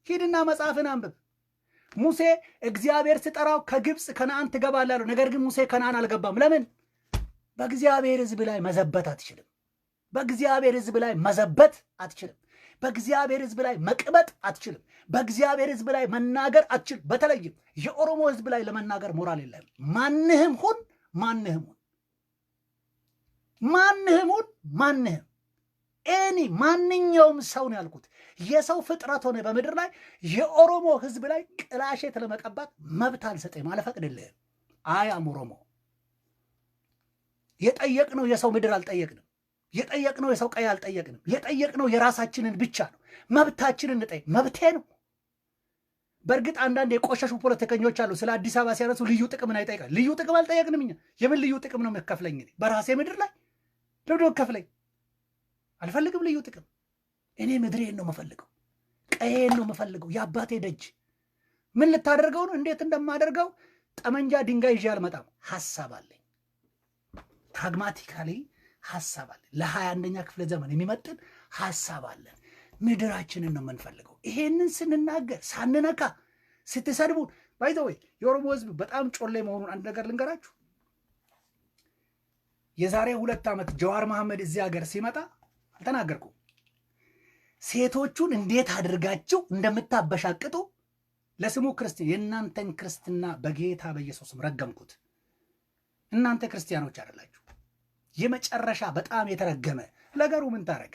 ሂድና መጽሐፍን አንብብ። ሙሴ እግዚአብሔር ሲጠራው ከግብፅ ከነአን ትገባለህ አለው። ነገር ግን ሙሴ ከነአን አልገባም። ለምን? በእግዚአብሔር ሕዝብ ላይ መዘበት አትችልም። በእግዚአብሔር ሕዝብ ላይ መዘበት አትችልም። በእግዚአብሔር ሕዝብ ላይ መቅበጥ አትችልም። በእግዚአብሔር ሕዝብ ላይ መናገር አትችልም። በተለይም የኦሮሞ ሕዝብ ላይ ለመናገር ሞራል የለም። ማንህም ሁን ማንኛውም ሰው ነው ያልኩት። የሰው ፍጥረት ሆነ በምድር ላይ የኦሮሞ ሕዝብ ላይ ቅላሼት ለመቀባት መብት አልሰጠም፣ የጠየቅነው የሰው ቀይ አልጠየቅንም። የጠየቅነው የራሳችንን ብቻ ነው። መብታችንን እንጠይቅ። መብቴ ነው። በእርግጥ አንዳንድ የቆሸሹ ፖለቲከኞች አሉ ስለ አዲስ አበባ ሲያነሱ ልዩ ጥቅምን አይጠይቃል። ልዩ ጥቅም አልጠየቅንም እኛ። የምን ልዩ ጥቅም ነው የምትከፍለኝ? በራሴ ምድር ላይ ለምንድን ነው የምትከፍለኝ? አልፈልግም ልዩ ጥቅም። እኔ ምድሬን ነው የምፈልገው፣ ቀዬን ነው የምፈልገው፣ የአባቴ ደጅ። ምን ልታደርገው ነው? እንዴት እንደማደርገው ጠመንጃ ድንጋይ ይዤ አልመጣም። ሐሳብ አለኝ። ፕራግማቲካሊ ሐሳብ አለን። ለ21ኛ ክፍለ ዘመን የሚመጥን ሐሳብ አለን። ምድራችንን ነው የምንፈልገው። ይሄንን ስንናገር ሳንነካ ስትሰድቡን ባይዘወይ የኦሮሞ ህዝብ በጣም ጮሌ መሆኑን አንድ ነገር ልንገራችሁ። የዛሬ 2 ዓመት ጀዋር መሐመድ እዚህ ሀገር ሲመጣ አልተናገርኩም። ሴቶቹን እንዴት አድርጋችሁ እንደምታበሻቅጡ ለስሙ ክርስቲያን የእናንተን ክርስትና በጌታ በኢየሱስም ረገምኩት። እናንተ ክርስቲያኖች አይደላችሁ። የመጨረሻ በጣም የተረገመ ነገሩ ምን ታረግ?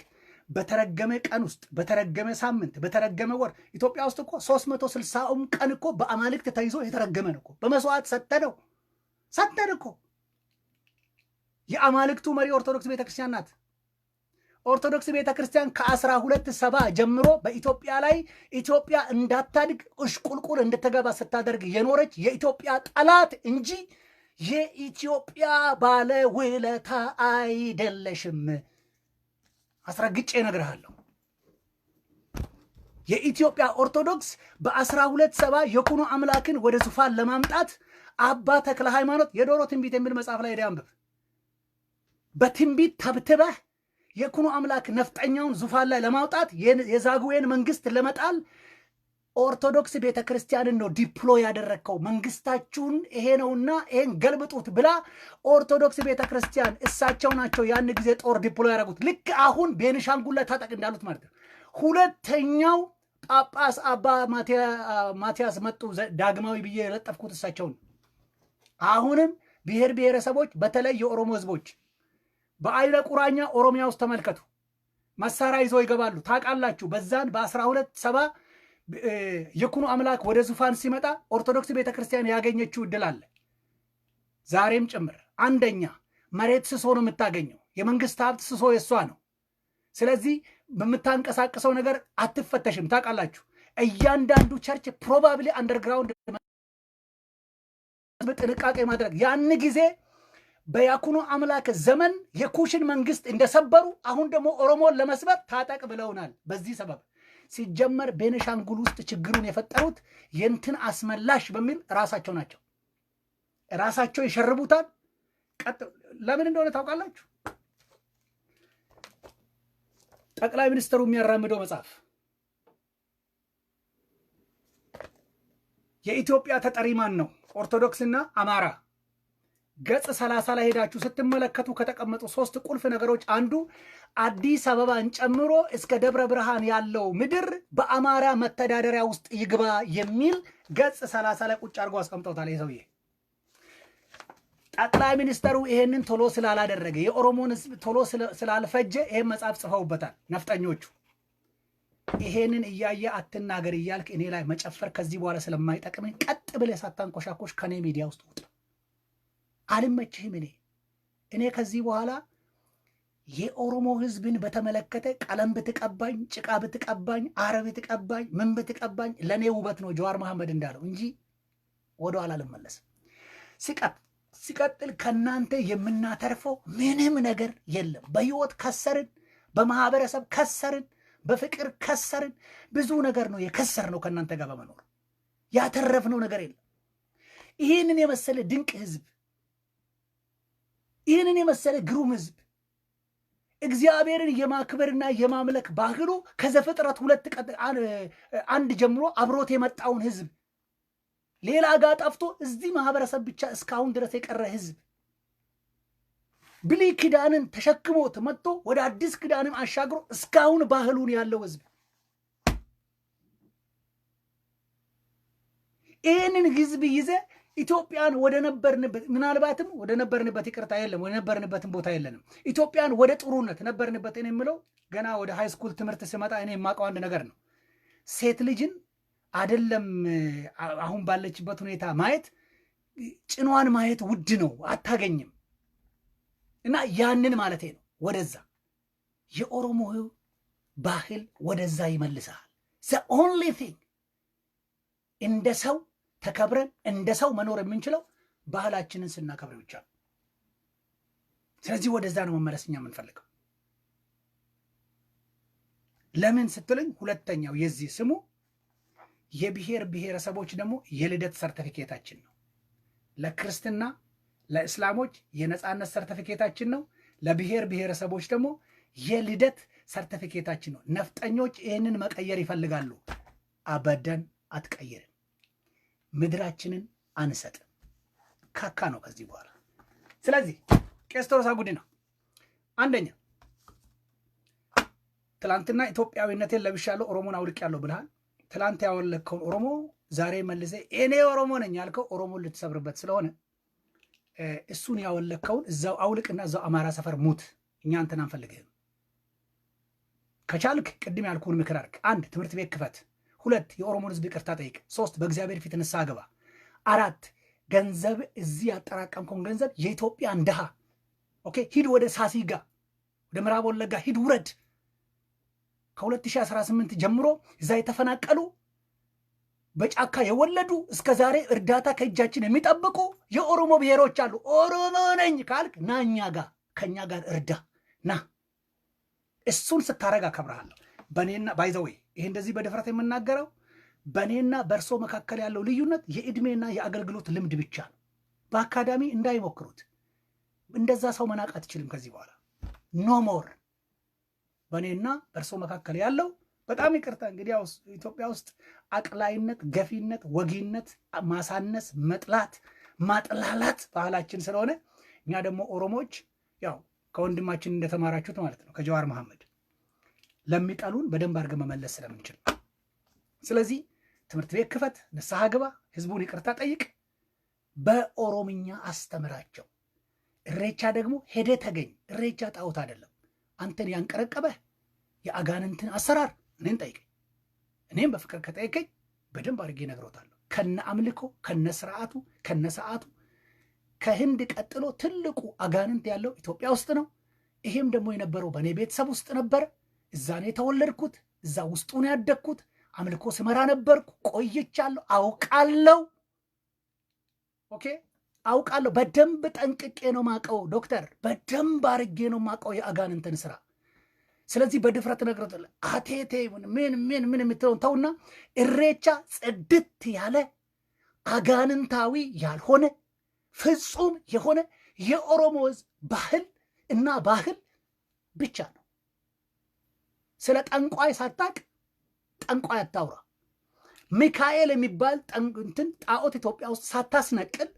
በተረገመ ቀን ውስጥ በተረገመ ሳምንት በተረገመ ወር ኢትዮጵያ ውስጥ እኮ 360 ቀን እኮ በአማልክት ተይዞ የተረገመ ነው እኮ። በመስዋዕት ሰተን እኮ የአማልክቱ መሪ ኦርቶዶክስ ቤተክርስቲያን ናት። ኦርቶዶክስ ቤተክርስቲያን ከ1270 ጀምሮ በኢትዮጵያ ላይ ኢትዮጵያ እንዳታድግ እሽቁልቁል እንድትገባ ስታደርግ የኖረች የኢትዮጵያ ጠላት እንጂ የኢትዮጵያ ባለ ውለታ አይደለሽም። አስረግጬ እነግርሃለሁ። የኢትዮጵያ ኦርቶዶክስ በ1270 የኩኑ አምላክን ወደ ዙፋን ለማምጣት አባ ተክለ ሃይማኖት የዶሮ ትንቢት የሚል መጽሐፍ ላይ አንብብ። በትንቢት ተብትበህ የኩኑ አምላክ ነፍጠኛውን ዙፋን ላይ ለማውጣት የዛጉዌን መንግስት ለመጣል ኦርቶዶክስ ቤተክርስቲያንን ነው ዲፕሎይ ያደረከው። መንግስታችሁን ይሄ ነውና ይሄን ገልብጡት ብላ ኦርቶዶክስ ቤተክርስቲያን እሳቸው ናቸው ያን ጊዜ ጦር ዲፕሎይ ያደረጉት። ልክ አሁን ቤኒሻንጉል ላይ ታጠቅ እንዳሉት ማለት ነው። ሁለተኛው ጳጳስ አባ ማቲያስ መጡ ዳግማዊ ብዬ የለጠፍኩት እሳቸውን። አሁንም ብሔር ብሔረሰቦች በተለይ የኦሮሞ ህዝቦች በአይነ ቁራኛ ኦሮሚያ ውስጥ ተመልከቱ። መሳሪያ ይዘው ይገባሉ። ታውቃላችሁ በዛን በ1270 የኩኑ አምላክ ወደ ዙፋን ሲመጣ ኦርቶዶክስ ቤተክርስቲያን ያገኘችው እድል አለ። ዛሬም ጭምር አንደኛ መሬት ስሶ ነው የምታገኘው። የመንግስት ሀብት ስሶ የሷ ነው። ስለዚህ በምታንቀሳቀሰው ነገር አትፈተሽም። ታውቃላችሁ እያንዳንዱ ቸርች ፕሮባብሊ አንደርግራውንድ ጥንቃቄ ማድረግ ያን ጊዜ በያኩኑ አምላክ ዘመን የኩሽን መንግስት እንደሰበሩ አሁን ደግሞ ኦሮሞን ለመስበር ታጠቅ ብለውናል። በዚህ ሰበብ ሲጀመር ቤኒሻንጉል ውስጥ ችግሩን የፈጠሩት የንትን አስመላሽ በሚል ራሳቸው ናቸው። ራሳቸው ይሸርቡታል። ለምን እንደሆነ ታውቃላችሁ? ጠቅላይ ሚኒስትሩ የሚያራምደው መጽሐፍ የኢትዮጵያ ተጠሪ ማን ነው? ኦርቶዶክስና አማራ ገጽ 30 ላይ ሄዳችሁ ስትመለከቱ ከተቀመጡ 3 ቁልፍ ነገሮች አንዱ አዲስ አበባን ጨምሮ እስከ ደብረ ብርሃን ያለው ምድር በአማራ መተዳደሪያ ውስጥ ይግባ የሚል ገጽ 30 ላይ ቁጭ አድርጎ አስቀምጠውታል። ይሄ ጠቅላይ ሚኒስተሩ ይሄንን ቶሎ ስላላደረገ የኦሮሞን ህዝብ ቶሎ ስላልፈጀ ይሄን መጽሐፍ ጽፈውበታል ነፍጠኞቹ። ይሄንን እያየ አትናገር እያልክ እኔ ላይ መጨፈር ከዚህ በኋላ ስለማይጠቅመኝ ቀጥ ብለህ ሳታንቆሻቆሽ ከኔ ሚዲያ ውስጥ ውጣ። አልመችህም። እኔ ከዚህ በኋላ የኦሮሞ ህዝብን በተመለከተ ቀለም ብትቀባኝ፣ ጭቃ ብትቀባኝ፣ አረብ ብትቀባኝ፣ ምን ብትቀባኝ ለኔ ውበት ነው ጀዋር መሐመድ እንዳለው እንጂ ወደ ኋላ አልመለስም። ሲቀጥል ከናንተ የምናተርፈው ምንም ነገር የለም። በህይወት ከሰርን፣ በማህበረሰብ ከሰርን፣ በፍቅር ከሰርን። ብዙ ነገር ነው የከሰርነው ከናንተ ጋር በመኖር ያተረፍነው ነገር የለም። ይህንን የመሰለ ድንቅ ህዝብ፣ ይህንን የመሰለ ግሩም ህዝብ እግዚአብሔርን የማክበርና የማምለክ ባህሉ ከዘፍጥረት 2:1 ጀምሮ አብሮት የመጣውን ህዝብ ሌላ ጋር ጠፍቶ እዚህ ማህበረሰብ ብቻ እስካሁን ድረስ የቀረ ህዝብ ብሉይ ኪዳንን ተሸክሞት መጥቶ ወደ አዲስ ኪዳንም አሻግሮ እስካሁን ባህሉን ያለው ህዝብ ይህንን ህዝብ ይዘ ኢትዮጵያን ወደ ነበርንበት ምናልባትም ወደ ነበርንበት ይቅርታ የለም ወደ ነበርንበትም ቦታ የለንም። ኢትዮጵያን ወደ ጥሩነት ነበርንበት። እኔ የምለው ገና ወደ ሃይ ስኩል ትምህርት ሲመጣ እኔ የማውቀው አንድ ነገር ነው። ሴት ልጅን አይደለም አሁን ባለችበት ሁኔታ ማየት፣ ጭኗን ማየት ውድ ነው፣ አታገኝም። እና ያንን ማለቴ ነው። ወደዛ የኦሮሞ ባህል ወደዛ ይመልሳል። the only thing እንደ ሰው ተከብረን እንደ ሰው መኖር የምንችለው ባህላችንን ስናከብር ብቻ ነው። ስለዚህ ወደዛ ነው መመለስኛ የምንፈልገው። ለምን ስትልኝ ሁለተኛው የዚህ ስሙ የብሔር ብሔረሰቦች ደግሞ የልደት ሰርቲፊኬታችን ነው። ለክርስትና ለእስላሞች የነጻነት ሰርቲፊኬታችን ነው። ለብሔር ብሔረሰቦች ደግሞ የልደት ሰርቲፊኬታችን ነው። ነፍጠኞች ይህንን መቀየር ይፈልጋሉ። አበደን አትቀይርም። ምድራችንን አንሰጥም። ካካ ነው ከዚህ በኋላ። ስለዚህ ቄስ ቶሎሳ ጉዲና አንደኛ ትላንትና ኢትዮጵያዊነቴን ለብሻለሁ ኦሮሞን አውልቄያለሁ ብለሃል። ትላንት ያወለከውን ኦሮሞ ዛሬ መልሰ እኔ ኦሮሞ ነኝ ያልከው ኦሮሞን ልትሰብርበት ስለሆነ እሱን ያወለከውን እዛው አውልቅና እዛው አማራ ሰፈር ሙት። እኛ አንተን አንፈልግህም። ከቻልክ ቅድም ያልኩህን ምክር አድርግ። 1 ትምህርት ቤት ክፈት። 2 የኦሮሞን ህዝብ ይቅርታ ጠይቅ። 3 በእግዚአብሔር ፊት ንስሐ ግባ። 4 ገንዘብ እዚህ ያጠራቀምከውን ገንዘብ የኢትዮጵያን ድሃ ኦኬ ሂድ፣ ወደ ሳሲጋ ወደ ምዕራብ ወለጋ ሂድ፣ ውረድ። ከ2018 ጀምሮ እዛ የተፈናቀሉ በጫካ የወለዱ እስከ ዛሬ እርዳታ ከእጃችን የሚጠብቁ የኦሮሞ ብሔሮች አሉ። ኦሮሞ ነኝ ካልክ ና እኛ ጋር ከኛ ጋር እርዳ ና። እሱን ስታረጋ አከብርሃለሁ። በኔና ባይዘዌ ይሄ እንደዚህ በድፍረት የምናገረው በኔና በእርሶ መካከል ያለው ልዩነት የእድሜና የአገልግሎት ልምድ ብቻ ነው። በአካዳሚ እንዳይሞክሩት። እንደዛ ሰው መናቅ አትችልም ከዚህ በኋላ ኖ ሞር። በኔና በእርሶ መካከል ያለው በጣም ይቅርታ እንግዲህ ያው ኢትዮጵያ ውስጥ አቅላይነት፣ ገፊነት፣ ወጊነት፣ ማሳነስ፣ መጥላት፣ ማጥላላት ባህላችን ስለሆነ እኛ ደግሞ ኦሮሞዎች ያው ከወንድማችን እንደተማራችሁት ማለት ነው ከጀዋር መሐመድ ለሚጠሉን በደንብ አድርገን መመለስ ስለምንችል፣ ስለዚህ ትምህርት ቤት ክፈት፣ ንስሐ ግባ፣ ህዝቡን ይቅርታ ጠይቅ፣ በኦሮምኛ አስተምራቸው። እሬቻ ደግሞ ሄደ ተገኝ። እሬቻ ጣዖት አይደለም። አንተን ያንቀረቀበህ የአጋንንትን አሰራር እኔን ጠይቀኝ። እኔም በፍቅር ከጠይቀኝ በደንብ አድርጌ እነግሮታለሁ። ከነ አምልኮ ከነ ስርዓቱ ከነ ሰዓቱ። ከህንድ ቀጥሎ ትልቁ አጋንንት ያለው ኢትዮጵያ ውስጥ ነው። ይሄም ደግሞ የነበረው በእኔ ቤተሰብ ውስጥ ነበረ። እዛ ነው የተወለድኩት፣ እዛ ውስጡ ነው ያደግኩት። አምልኮ ስመራ ነበርኩ፣ ቆይቻለሁ፣ አውቃለሁ። ኦኬ አውቃለሁ። በደንብ ጠንቅቄ ነው ማቀው ዶክተር፣ በደንብ አድርጌ ነው ማቀው የአጋንንትን ስራ። ስለዚህ በድፍረት ነግረታለ። አቴቴ ምን የምትለውን ተውና እሬቻ ጽድት ያለ አጋንንታዊ ያልሆነ ፍጹም የሆነ የኦሮሞ ህዝብ ባህል እና ባህል ብቻ ነው። ስለ ጠንቋይ ሳታቅ ጠንቋይ አታውራ። ሚካኤል የሚባል እንትን ጣዖት ኢትዮጵያ ውስጥ ሳታስነቅል፣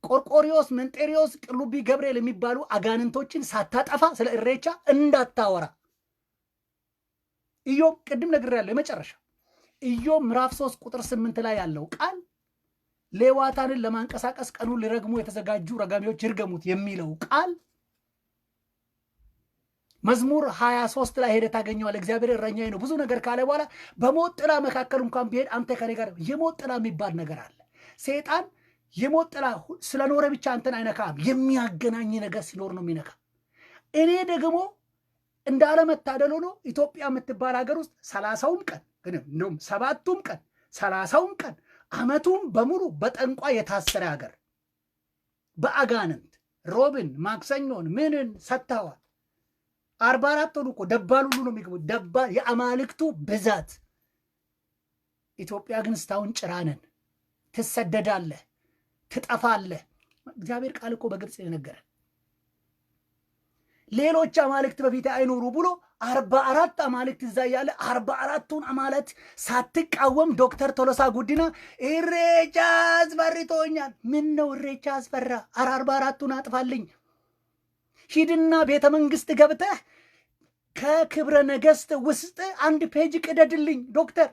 ቆርቆሪዮስ፣ መንጤሪዮስ፣ ቅሉቢ ገብርኤል የሚባሉ አጋንንቶችን ሳታጠፋ ስለ እሬቻ እንዳታወራ። ኢዮብ ቅድም ነግሬያለሁ። የመጨረሻ ኢዮብ ምዕራፍ 3 ቁጥር 8 ላይ ያለው ቃል ሌዋታንን ለማንቀሳቀስ ቀኑን ሊረግሙ የተዘጋጁ ረጋሚዎች ይርገሙት የሚለው ቃል መዝሙር 23 ላይ ሄደ ታገኘዋል። እግዚአብሔር እረኛዬ ነው ብዙ ነገር ካለ በኋላ በሞት ጥላ መካከል እንኳን ቢሄድ አንተ ከኔ ጋር። የሞት ጥላ የሚባል ነገር አለ። ሰይጣን የሞት ጥላ ስለኖረ ብቻ አንተን አይነካም። የሚያገናኝ ነገር ሲኖር ነው የሚነካ። እኔ ደግሞ እንዳለመታደል ሆኖ ኢትዮጵያ የምትባል ሀገር ውስጥ 30ም ቀን ግን እንደውም 7ቱም ቀን 30ም ቀን አመቱም በሙሉ በጠንቋ የታሰረ ሀገር፣ በአጋንንት ሮብን ማክሰኞን ምንን ሰጥተዋል። 44 ሆኑ እኮ ደባል ሁሉ ነው የሚገቡት። ደባል የአማልክቱ ብዛት። ኢትዮጵያ ግን እስካሁን ጭራነን። ትሰደዳለህ፣ ትጠፋለህ። እግዚአብሔር ቃል እኮ በግልጽ የነገረ ሌሎች አማልክት በፊት አይኖሩ ብሎ 44 አማልክት እዛ ያለ 44ቱን አማልክት ሳትቃወም ዶክተር ቶሎሳ ጉዲና እሬቻ አስፈርቶኛል። ምን ነው እሬቻ አስፈራ? 44ቱን አጥፋልኝ። ሂድና ቤተ መንግስት ገብተህ ከክብረ ነገስት ውስጥ 1 ፔጅ ቅደድልኝ ዶክተር።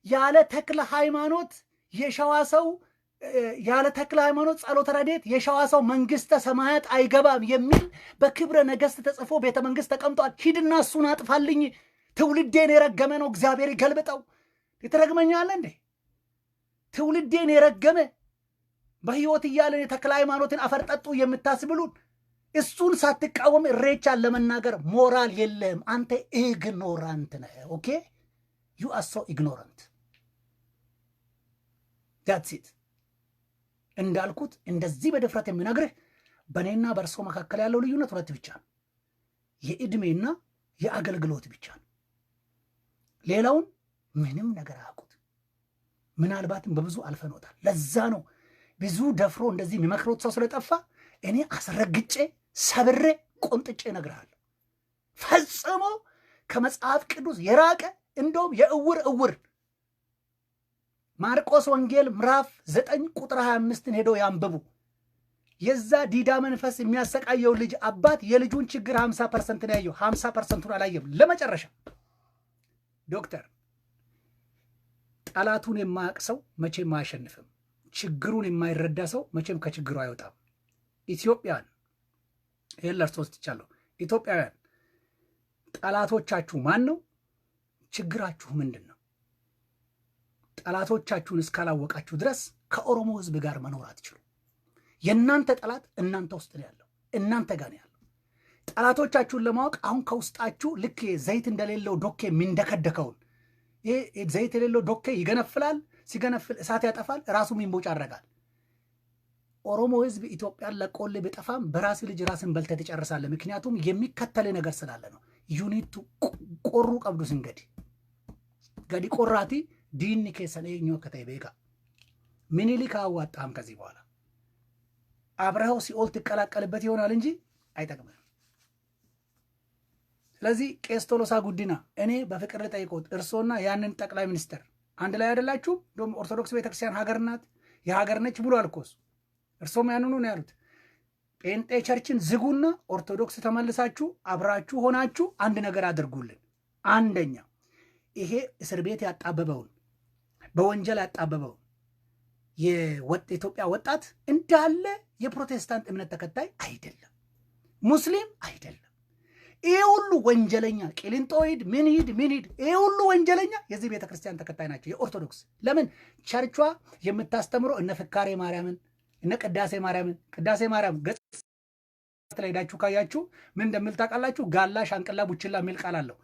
ያለ ተክለ ሃይማኖት የሸዋ ሰው ያለ ተክለ ሃይማኖት ጸሎተ ረድኤት የሸዋ ሰው መንግስተ ሰማያት አይገባም የሚል በክብረ ነገስት ተጽፎ ቤተ መንግስት ተቀምጧል። ሂድና እሱን አጥፋልኝ። ትውልዴን የረገመ ነው እግዚአብሔር ይገልብጠው። የተረግመኛለ እንዴ? ትውልዴን የረገመ በህይወት እያለን የተክለ ሃይማኖትን አፈርጠጡ የምታስብሉን እሱን ሳትቃወም ኢሬቻን ለመናገር ሞራል የለም። አንተ ኢግኖራንት ነህ። ኦኬ ዩ አር ሶ ኢግኖራንት ዳትስ ኢት። እንዳልኩት እንደዚህ በድፍረት የሚነግርህ በእኔና በእርሶ መካከል ያለው ልዩነት ሁለት ብቻ ነው፣ የእድሜና የአገልግሎት ብቻ ነው። ሌላውን ምንም ነገር አያውቁት። ምናልባትም በብዙ አልፈኖታል። ለዛ ነው ብዙ ደፍሮ እንደዚህ የሚመክሮት ሰው ስለጠፋ እኔ አስረግጬ ሰብሬ ቆንጥጬ እነግርሃለሁ። ፈጽሞ ከመጽሐፍ ቅዱስ የራቀ እንደውም የእውር እውር ማርቆስ ወንጌል ምዕራፍ 9 ቁጥር 25ን ሄዶ ያንብቡ። የዛ ዲዳ መንፈስ የሚያሰቃየው ልጅ አባት የልጁን ችግር 50% ነው ያየው፣ 50%ን አላየም። ለመጨረሻ ዶክተር ጠላቱን የማያውቅ ሰው መቼም አያሸንፍም። ችግሩን የማይረዳ ሰው መቼም ከችግሩ አይወጣም። ኢትዮጵያን ይለርሶ ወስጥቻለሁ። ኢትዮጵያውያን ጠላቶቻችሁ ማን ነው? ችግራችሁ ምንድን ነው? ጠላቶቻችሁን እስካላወቃችሁ ድረስ ከኦሮሞ ህዝብ ጋር መኖር አትችሉ። የእናንተ ጠላት እናንተ ውስጥ ነው ያለው፣ እናንተ ጋር ነው ያለው። ጠላቶቻችሁን ለማወቅ አሁን ከውስጣችሁ ልክ ዘይት እንደሌለው ዶኬ የሚንደከደከውን ይሄ ዘይት የሌለው ዶኬ ይገነፍላል። ሲገነፍል እሳት ያጠፋል፣ ራሱም ይንቦጫረጋል። ኦሮሞ ህዝብ ኢትዮጵያን ለቆልህ ቢጠፋም በራስ ልጅ ራስን በልተህ ትጨርሳለህ። ምክንያቱም የሚከተል ነገር ስላለ ነው። ዩኒቱ ቆሩ ቀብዱስ እንገዲ ገዲ ቆራቲ ዲኒ ከሰለኝዮ ከተይቤጋ ምኒልክ አዋጣም። ከዚህ በኋላ አብረው ሲኦል ትቀላቀልበት ይሆናል እንጂ አይጠቅምም። ስለዚህ ቄስ ቶሎሳ ጉዲና እኔ በፍቅር ልጠይቆት፣ እርሶና ያንን ጠቅላይ ሚኒስትር አንድ ላይ አይደላችሁ? እንደውም ኦርቶዶክስ ቤተክርስቲያን ሀገር ናት የሀገር ነች ብሎ አልኮስ እርሶም ያንኑ ነው ያሉት። ጴንጤ ቸርችን ዝጉና ኦርቶዶክስ ተመልሳችሁ አብራችሁ ሆናችሁ አንድ ነገር አድርጉልን። አንደኛ ይሄ እስር ቤት ያጣበበውን በወንጀል ያጣበበውን የኢትዮጵያ ወጣት እንዳለ የፕሮቴስታንት እምነት ተከታይ አይደለም፣ ሙስሊም አይደለም። ይሄ ሁሉ ወንጀለኛ ቂሊንጦይድ ምን ሂድ ይሄ ሁሉ ወንጀለኛ የዚህ ቤተክርስቲያን ተከታይ ናቸው፣ የኦርቶዶክስ። ለምን ቸርቿ የምታስተምረው እነ ፍካሬ ማርያምን እነ ቅዳሴ ማርያም ገጽ ላይ ሄዳችሁ ካያችሁ ምን እንደምል ታውቃላችሁ? ጋላ ሻንቅላ ቡችላ የሚል ቃል አለው።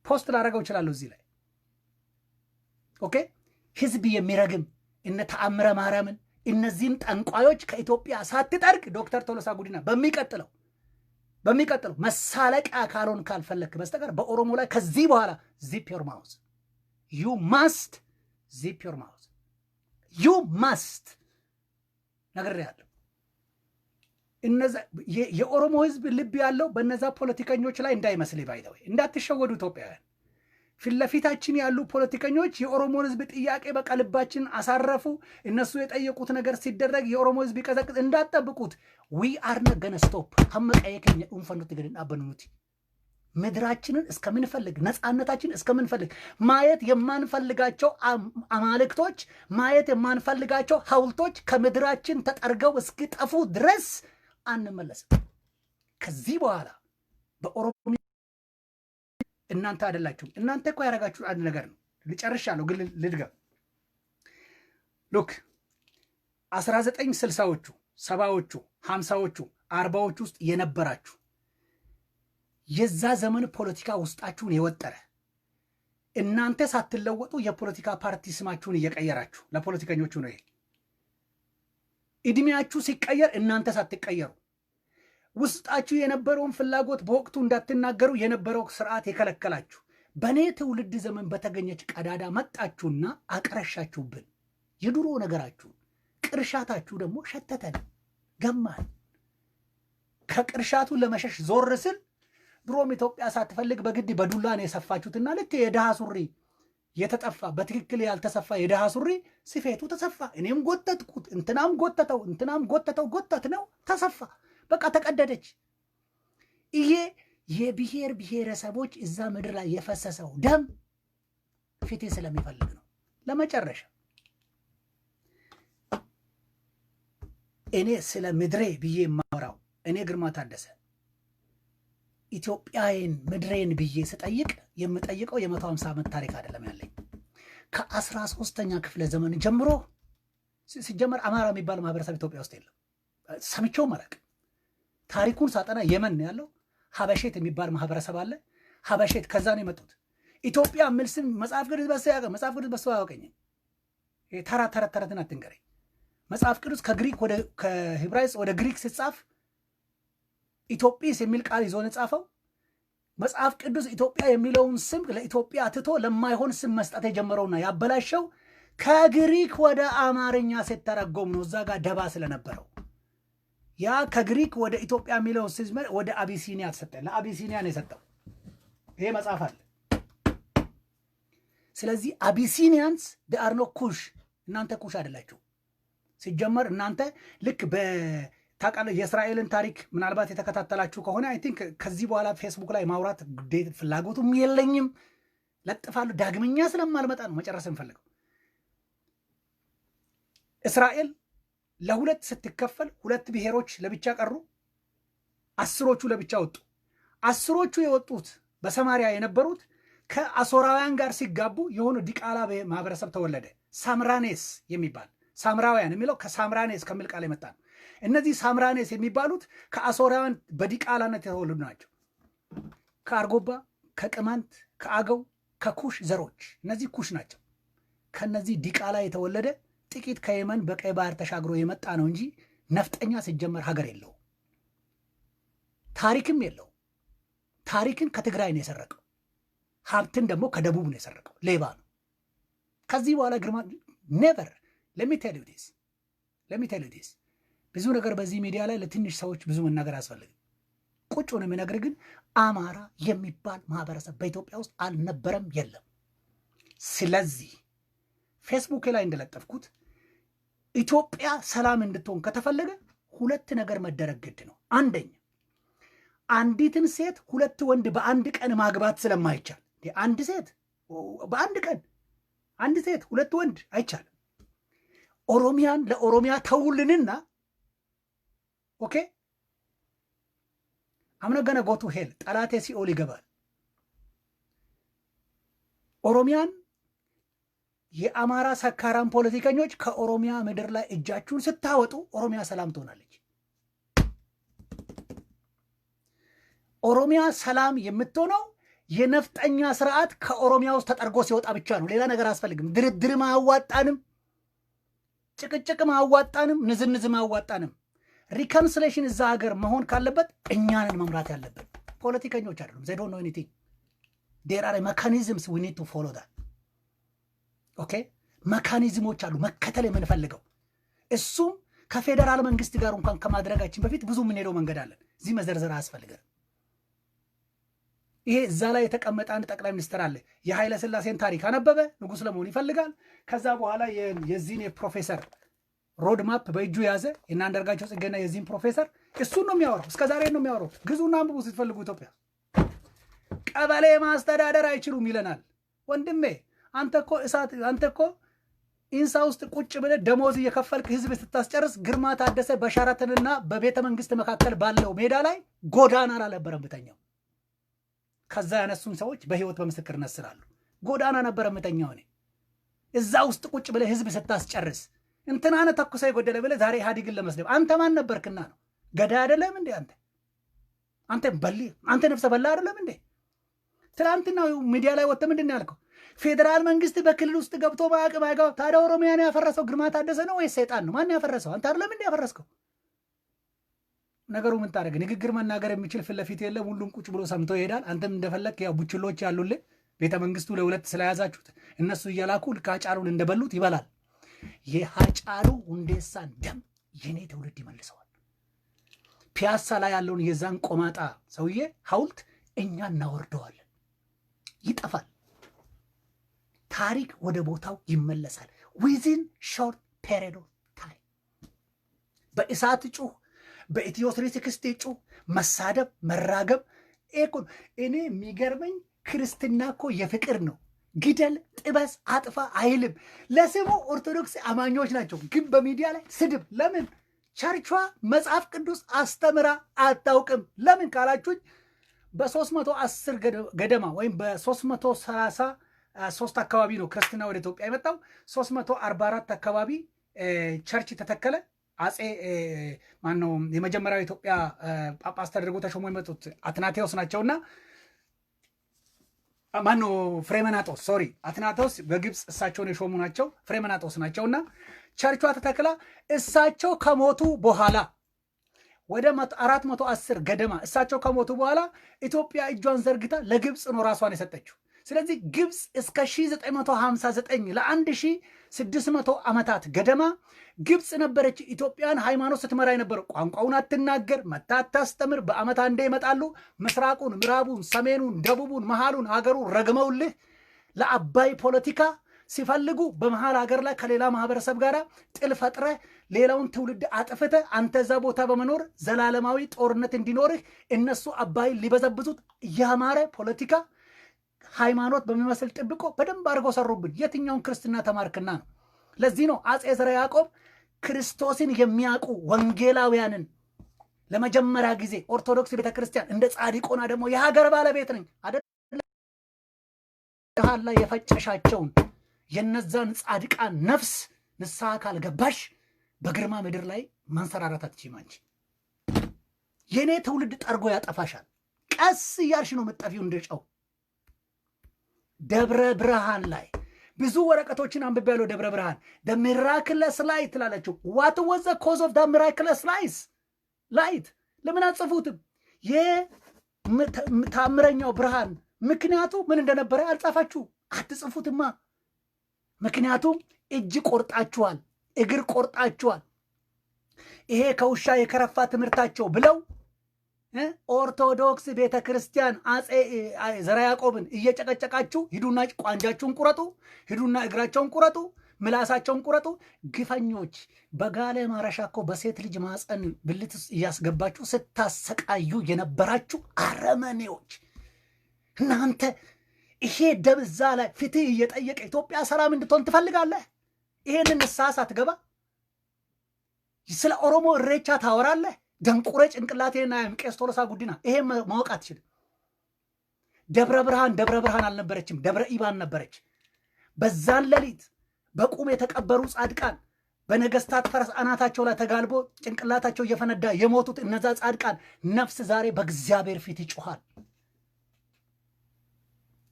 ፖስት ላደርገው እችላለሁ እዚህ ላይ። ኦኬ ህዝብ የሚረግም እነ ተአምረ ማርያምን እነዚህን ጠንቋዮች ከኢትዮጵያ ሳትጠርቅ ዶክተር ቶሎሳ ጉዲና በሚቀጥለው መሳለቂያ ካልሆን ካልፈለክ በስተቀር በኦሮሞ ላይ ከዚህ በኋላ ዚፕ ዮር ማውዝ ዩ ማስት ዚፕ ዮር ማውዝ ዩ ማስት ነገር ያለው እነዛ የኦሮሞ ህዝብ ልብ ያለው በነዛ ፖለቲከኞች ላይ እንዳይመስል ባይደው እንዳትሸወዱ ኢትዮጵያውያን። ፊትለፊታችን ያሉ ፖለቲከኞች የኦሮሞን ህዝብ ጥያቄ በቀልባችን አሳረፉ። እነሱ የጠየቁት ነገር ሲደረግ የኦሮሞ ህዝብ ይቀዘቅዝ እንዳትጠብቁት። ዊ አር ኖት ገና ስቶፕ ሐመቀየከኝ ኡንፈኑት ግን አበኑት ምድራችንን እስከምንፈልግ ነፃነታችን እስከምንፈልግ ማየት የማንፈልጋቸው አማልክቶች ማየት የማንፈልጋቸው ሐውልቶች ከምድራችን ተጠርገው እስኪጠፉ ድረስ አንመለስም። ከዚህ በኋላ በኦሮሞ እናንተ አይደላችሁም። እናንተ እኮ ያደረጋችሁ አንድ ነገር ነው። ልጨርሻለሁ ግን ልድገም። ሉክ 1960ዎቹ 70ዎቹ 50ዎቹ 40ዎቹ ውስጥ የነበራችሁ የዛ ዘመን ፖለቲካ ውስጣችሁን የወጠረ እናንተ ሳትለወጡ የፖለቲካ ፓርቲ ስማችሁን እየቀየራችሁ ለፖለቲከኞቹ ነው። ይሄ እድሜያችሁ ሲቀየር እናንተ ሳትቀየሩ ውስጣችሁ የነበረውን ፍላጎት በወቅቱ እንዳትናገሩ የነበረው ስርዓት የከለከላችሁ በኔ ትውልድ ዘመን በተገኘች ቀዳዳ መጣችሁና አቀረሻችሁብን። የድሮ ነገራችሁ ቅርሻታችሁ ደግሞ ሸተተን ገማን። ከቅርሻቱ ለመሸሽ ዞር ስል ድሮም ኢትዮጵያ ሳትፈልግ በግድ በዱላ ነው የሰፋችሁትና ልክ የደሃ ሱሪ የተጠፋ በትክክል ያልተሰፋ የደሃ ሱሪ ስፌቱ ተሰፋ። እኔም ጎተትኩት፣ እንትናም ጎተተው ጎተት ነው ተሰፋ። በቃ ተቀደደች። ይሄ የብሔር ብሔረሰቦች እዛ ምድር ላይ የፈሰሰው ደም ፍትህ ስለሚፈልግ ነው። ለመጨረሻ እኔ ስለ ምድሬ ብዬ የማወራው እኔ ግርማ ታደሰ ኢትዮጵያዬን ምድሬን ብዬ ስጠይቅ የምጠይቀው የ150 ዓመት ታሪክ አይደለም ያለኝ። ከ13ኛ ክፍለ ዘመን ጀምሮ ሲጀመር አማራ የሚባል ማህበረሰብ ኢትዮጵያ ውስጥ የለም፣ ሰምቼውም አላውቅም። ታሪኩን ሳጠና የመን ነው ያለው። ሀበሼት የሚባል ማህበረሰብ አለ። ሀበሼት ከዛ ነው የመጡት። ኢትዮጵያ የሚል ስም መጽሐፍ ቅዱስ በሰው ያውቀኝም። ተረትን አትንገረኝ። መጽሐፍ ቅዱስ ከሂብራይስጥ ወደ ግሪክ ሲጻፍ ኢትዮጵስ የሚል ቃል ይዞ ነው የጻፈው። መጽሐፍ ቅዱስ ኢትዮጵያ የሚለውን ስም ለኢትዮጵያ ትቶ ለማይሆን ስም መስጠት የጀመረውና ያበላሸው ከግሪክ ወደ አማርኛ ሲተረጎም ነው። እዛ ጋር ደባ ስለነበረው ያ ከግሪክ ወደ ኢትዮጵያ የሚለውን ስም ወደ አቢሲኒያ ተሰጠ። ለአቢሲኒያ ነው የሰጠው። ይሄ መጽሐፍ አለ። ስለዚህ አቢሲኒያንስ ዴአር ኖ ኩሽ፣ እናንተ ኩሽ አይደላችሁ። ሲጀመር እናንተ ልክ ታውቃለህ የእስራኤልን ታሪክ ምናልባት የተከታተላችሁ ከሆነ አይ ቲንክ ከዚህ በኋላ ፌስቡክ ላይ ማውራት ግዴታ ፍላጎቱም የለኝም። ለጥፋለሁ ዳግመኛ ስለማልመጣ ነው መጨረስ እንፈልገው። እስራኤል ለሁለት ስትከፈል ሁለት ብሔሮች ለብቻ ቀሩ፣ አስሮቹ ለብቻ ወጡ። አስሮቹ የወጡት በሰማሪያ የነበሩት ከአሶራውያን ጋር ሲጋቡ የሆኑ ዲቃላ ማህበረሰብ ተወለደ። ሳምራኔስ የሚባል ሳምራውያን የሚለው ከሳምራኔስ ከሚል ቃል የመጣ ነው። እነዚህ ሳምራኔስ የሚባሉት ከአሶራውያን በዲቃላነት የተወለዱ ናቸው። ከአርጎባ፣ ከቅማንት፣ ከአገው፣ ከኩሽ ዘሮች እነዚህ ኩሽ ናቸው። ከነዚህ ዲቃላ የተወለደ ጥቂት ከየመን በቀይ ባህር ተሻግሮ የመጣ ነው እንጂ ነፍጠኛ ሲጀመር ሀገር የለው፣ ታሪክም የለው። ታሪክን ከትግራይ ነው የሰረቀው፣ ሀብትን ደግሞ ከደቡብ ነው የሰረቀው። ሌባ ነው። ከዚህ በኋላ ግርማ ኔቨር ለሚቴሉዲስ ብዙ ነገር በዚህ ሚዲያ ላይ ለትንሽ ሰዎች ብዙ መናገር አስፈልግም። ቁጭ ነው የሚነግር ግን አማራ የሚባል ማህበረሰብ በኢትዮጵያ ውስጥ አልነበረም፣ የለም። ስለዚህ ፌስቡክ ላይ እንደለጠፍኩት ኢትዮጵያ ሰላም እንድትሆን ከተፈለገ ሁለት ነገር መደረግ ግድ ነው። አንደኛ አንዲትን ሴት ሁለት ወንድ በአንድ ቀን ማግባት ስለማይቻል አንድ ሴት በአንድ ቀን አንድ ሴት ሁለት ወንድ አይቻልም። ኦሮሚያን ለኦሮሚያ ተውልንና ኦኬ አምነ ገነ ጎቱ ሄል ጠላቴ ሲኦል ይገባል። ኦሮሚያን የአማራ ሰካራም ፖለቲከኞች ከኦሮሚያ ምድር ላይ እጃችሁን ስታወጡ ኦሮሚያ ሰላም ትሆናለች። ኦሮሚያ ሰላም የምትሆነው የነፍጠኛ ስርዓት ከኦሮሚያ ውስጥ ተጠርጎ ሲወጣ ብቻ ነው። ሌላ ነገር አያስፈልግም። ድርድርም አያዋጣንም፣ ጭቅጭቅም አያዋጣንም፣ ንዝንዝም አያዋጣንም። ሪኮንሲሌሽን እዛ ሀገር መሆን ካለበት እኛንን መምራት ያለብን ፖለቲከኞች አይደሉም። they don't know anything. there are mechanisms we need to follow that. ኦኬ መካኒዝሞች አሉ መከተል የምንፈልገው። እሱም ከፌደራል መንግስት ጋር እንኳን ከማድረጋችን በፊት ብዙ የምንሄደው መንገድ አለን። እዚህ መዘርዘር አያስፈልግም። ይሄ እዛ ላይ የተቀመጠ አንድ ጠቅላይ ሚኒስትር አለ። የኃይለ ሥላሴን ታሪክ አነበበ፣ ንጉስ ለመሆን ይፈልጋል። ከዛ በኋላ የዚህን የፕሮፌሰር ሮድ ማፕ በእጁ ያዘ። የአንዳርጋቸው ጽጌና የዚህን ፕሮፌሰር እሱን ነው የሚያወራው። እስከዛሬ ነው የሚያወራው። ግዙና አንብቡ ስትፈልጉ። ኢትዮጵያ ቀበሌ ማስተዳደር አይችሉም ይለናል። ወንድሜ አንተ እኮ ኢንሳ ውስጥ ቁጭ ብለህ ደሞዝ እየከፈልክ ህዝብ ስታስጨርስ ግርማ ታደሰ በሸራተንና በቤተ መንግስት መካከል ባለው ሜዳ ላይ ጎዳና አልነበረም ብተኛው። ከዛ ያነሱን ሰዎች በህይወት በምስክርነት ስላሉ ጎዳና ነበር ምተኛው። እኔ እዛ ውስጥ ቁጭ ብለህ ህዝብ ስታስጨርስ እንትናነ ተኩሰ ይጎደለ ብለህ ዛሬ ኢህአዴግን ለመስደብ አንተ ማን ነበርክና ነው? ገዳይ አይደለም እንዴ አንተ ነፍሰ በላ አይደለም እንዴ? ትላንትና ሚዲያ ላይ ወጥተህ ምንድን ነው ያልከው? ፌደራል መንግስት በክልል ውስጥ ገብቶ ማዕቀብ አይጋው። ታዲያ ኦሮሚያን ያፈረሰው ግርማ ታደሰ ነው ወይስ ሰይጣን ነው? ማን ያፈረሰው? አንተ አይደለም እንዴ ያፈረስከው? ነገሩ ምን ታደርግ? ንግግር መናገር የሚችል ፊት ለፊት የለም። ሁሉም ቁጭ ብሎ ሰምቶ ይሄዳል። አንተም እንደፈለክ ያው ቡችሎች ያሉልህ ቤተ መንግስቱ ለሁለት ስለያዛችሁት እነሱ እያላኩ ሃጫሉን እንደበሉት ይበላል። የሃጫሉ ሁንዴሳን ደም የኔ ትውልድ ይመልሰዋል። ፒያሳ ላይ ያለውን የዛን ቆማጣ ሰውዬ ሐውልት እኛ እናወርደዋለን። ይጠፋል። ታሪክ ወደ ቦታው ይመለሳል። ዊዝን ሾርት ፔሪድ ኦፍ ታይም። በእሳት ጩህ፣ በኢትዮ 360 ጩህ፣ መሳደብ፣ መራገብ። እኔ የሚገርመኝ ክርስትና እኮ የፍቅር ነው። ግደል፣ ጥበስ፣ አጥፋ አይልም። ለስሙ ኦርቶዶክስ አማኞች ናቸው፣ ግን በሚዲያ ላይ ስድብ። ለምን? ቸርቿ መጽሐፍ ቅዱስ አስተምራ አታውቅም። ለምን ካላችሁኝ በ310 ገደማ ወይም በ333 አካባቢ ነው ክርስትና ወደ ኢትዮጵያ የመጣው። 344 አካባቢ ቸርች ተተከለ። አጼ ማነው የመጀመሪያው ኢትዮጵያ ጳጳስ ተደርጎ ተሾሞ የመጡት አትናቴዎስ ናቸውና ማነው ፍሬመናጦስ ሶሪ አትናቴዎስ በግብጽ እሳቸውን የሾሙ ናቸው ፍሬመናጦስ ናቸውና ቸርቿ ተተክላ እሳቸው ከሞቱ በኋላ ወደ 410 ገደማ እሳቸው ከሞቱ በኋላ ኢትዮጵያ እጇን ዘርግታ ለግብጽ ነው ራሷን የሰጠችው። ስለዚህ ግብጽ እስከ 1959 ለ1600 ዓመታት ገደማ ግብጽ ነበረች ኢትዮጵያን ሃይማኖት ስትመራ የነበረው። ቋንቋውን አትናገር፣ መታ አታስተምር። በአመት አንዴ ይመጣሉ። ምስራቁን፣ ምዕራቡን፣ ሰሜኑን፣ ደቡቡን፣ መሃሉን ሀገሩን ረግመውልህ ለአባይ ፖለቲካ ሲፈልጉ በመሃል ሀገር ላይ ከሌላ ማህበረሰብ ጋር ጥል ፈጥረህ ሌላውን ትውልድ አጥፍተህ አንተ እዛ ቦታ በመኖር ዘላለማዊ ጦርነት እንዲኖርህ እነሱ አባይን ሊበዘብዙት ያማረ ፖለቲካ ሃይማኖት በሚመስል ጥብቆ በደንብ አድርገው ሰሩብን። የትኛውን ክርስትና ተማርክና ነው? ለዚህ ነው አጼ ዘርዓ ያዕቆብ ክርስቶስን የሚያውቁ ወንጌላውያንን ለመጀመሪያ ጊዜ ኦርቶዶክስ ቤተክርስቲያን እንደ ጻድቆና ደግሞ የሀገር ባለቤት ነኝ አይደል ላይ የፈጨሻቸውን የነዛን ጻድቃን ነፍስ ንስሐ ካልገባሽ በግርማ ምድር ላይ መንሰራራት አትችይም። አንቺ የኔ ትውልድ ጠርጎ ያጠፋሻል። ቀስ እያልሽ ነው የምትጠፊው እንደጨው። ደብረ ብርሃን ላይ ብዙ ወረቀቶችን አንብቤያለሁ። ደብረ ብርሃን the miraculous light ትላለችው። what was the cause of the miraculous light ለምን አጽፉትም? የታምረኛው ብርሃን ምክንያቱ ምን እንደነበረ አልጻፋችሁ አትጽፉትማ። ምክንያቱም እጅ ቆርጣችኋል፣ እግር ቆርጣችኋል። ይሄ ከውሻ የከረፋ ትምህርታቸው ብለው ኦርቶዶክስ ቤተክርስቲያን አጼ ዘርዓ ያዕቆብን እየጨቀጨቃችሁ ሂዱና ቋንጃችሁን ቁረጡ፣ ሂዱና እግራቸውን ቁረጡ፣ ምላሳቸውን ቁረጡ። ግፈኞች በጋለ ማረሻ እኮ በሴት ልጅ ማፀን ብልት እያስገባችሁ ስታሰቃዩ የነበራችሁ አረመኔዎች እናንተ። ይሄ ደብዛ ላይ ፍትህ እየጠየቀ ኢትዮጵያ ሰላም እንድትሆን ትፈልጋለህ? ይሄንን ንስሐ ሳትገባ ስለ ኦሮሞ እሬቻ ታወራለህ? ደንቁረ ጭንቅላቴና ቄስ ቶሎሳ ጉዲና ይሄ ማወቅ አትችልም። ደብረ ብርሃን አልነበረችም፣ ደብረ ኢባን ነበረች። በዛን ሌሊት በቁም የተቀበሩ ጻድቃን በነገስታት ፈረስ አናታቸው ላይ ተጋልቦ ጭንቅላታቸው እየፈነዳ የሞቱት እነዛ ጻድቃን ነፍስ ዛሬ በእግዚአብሔር ፊት ይጮሃል።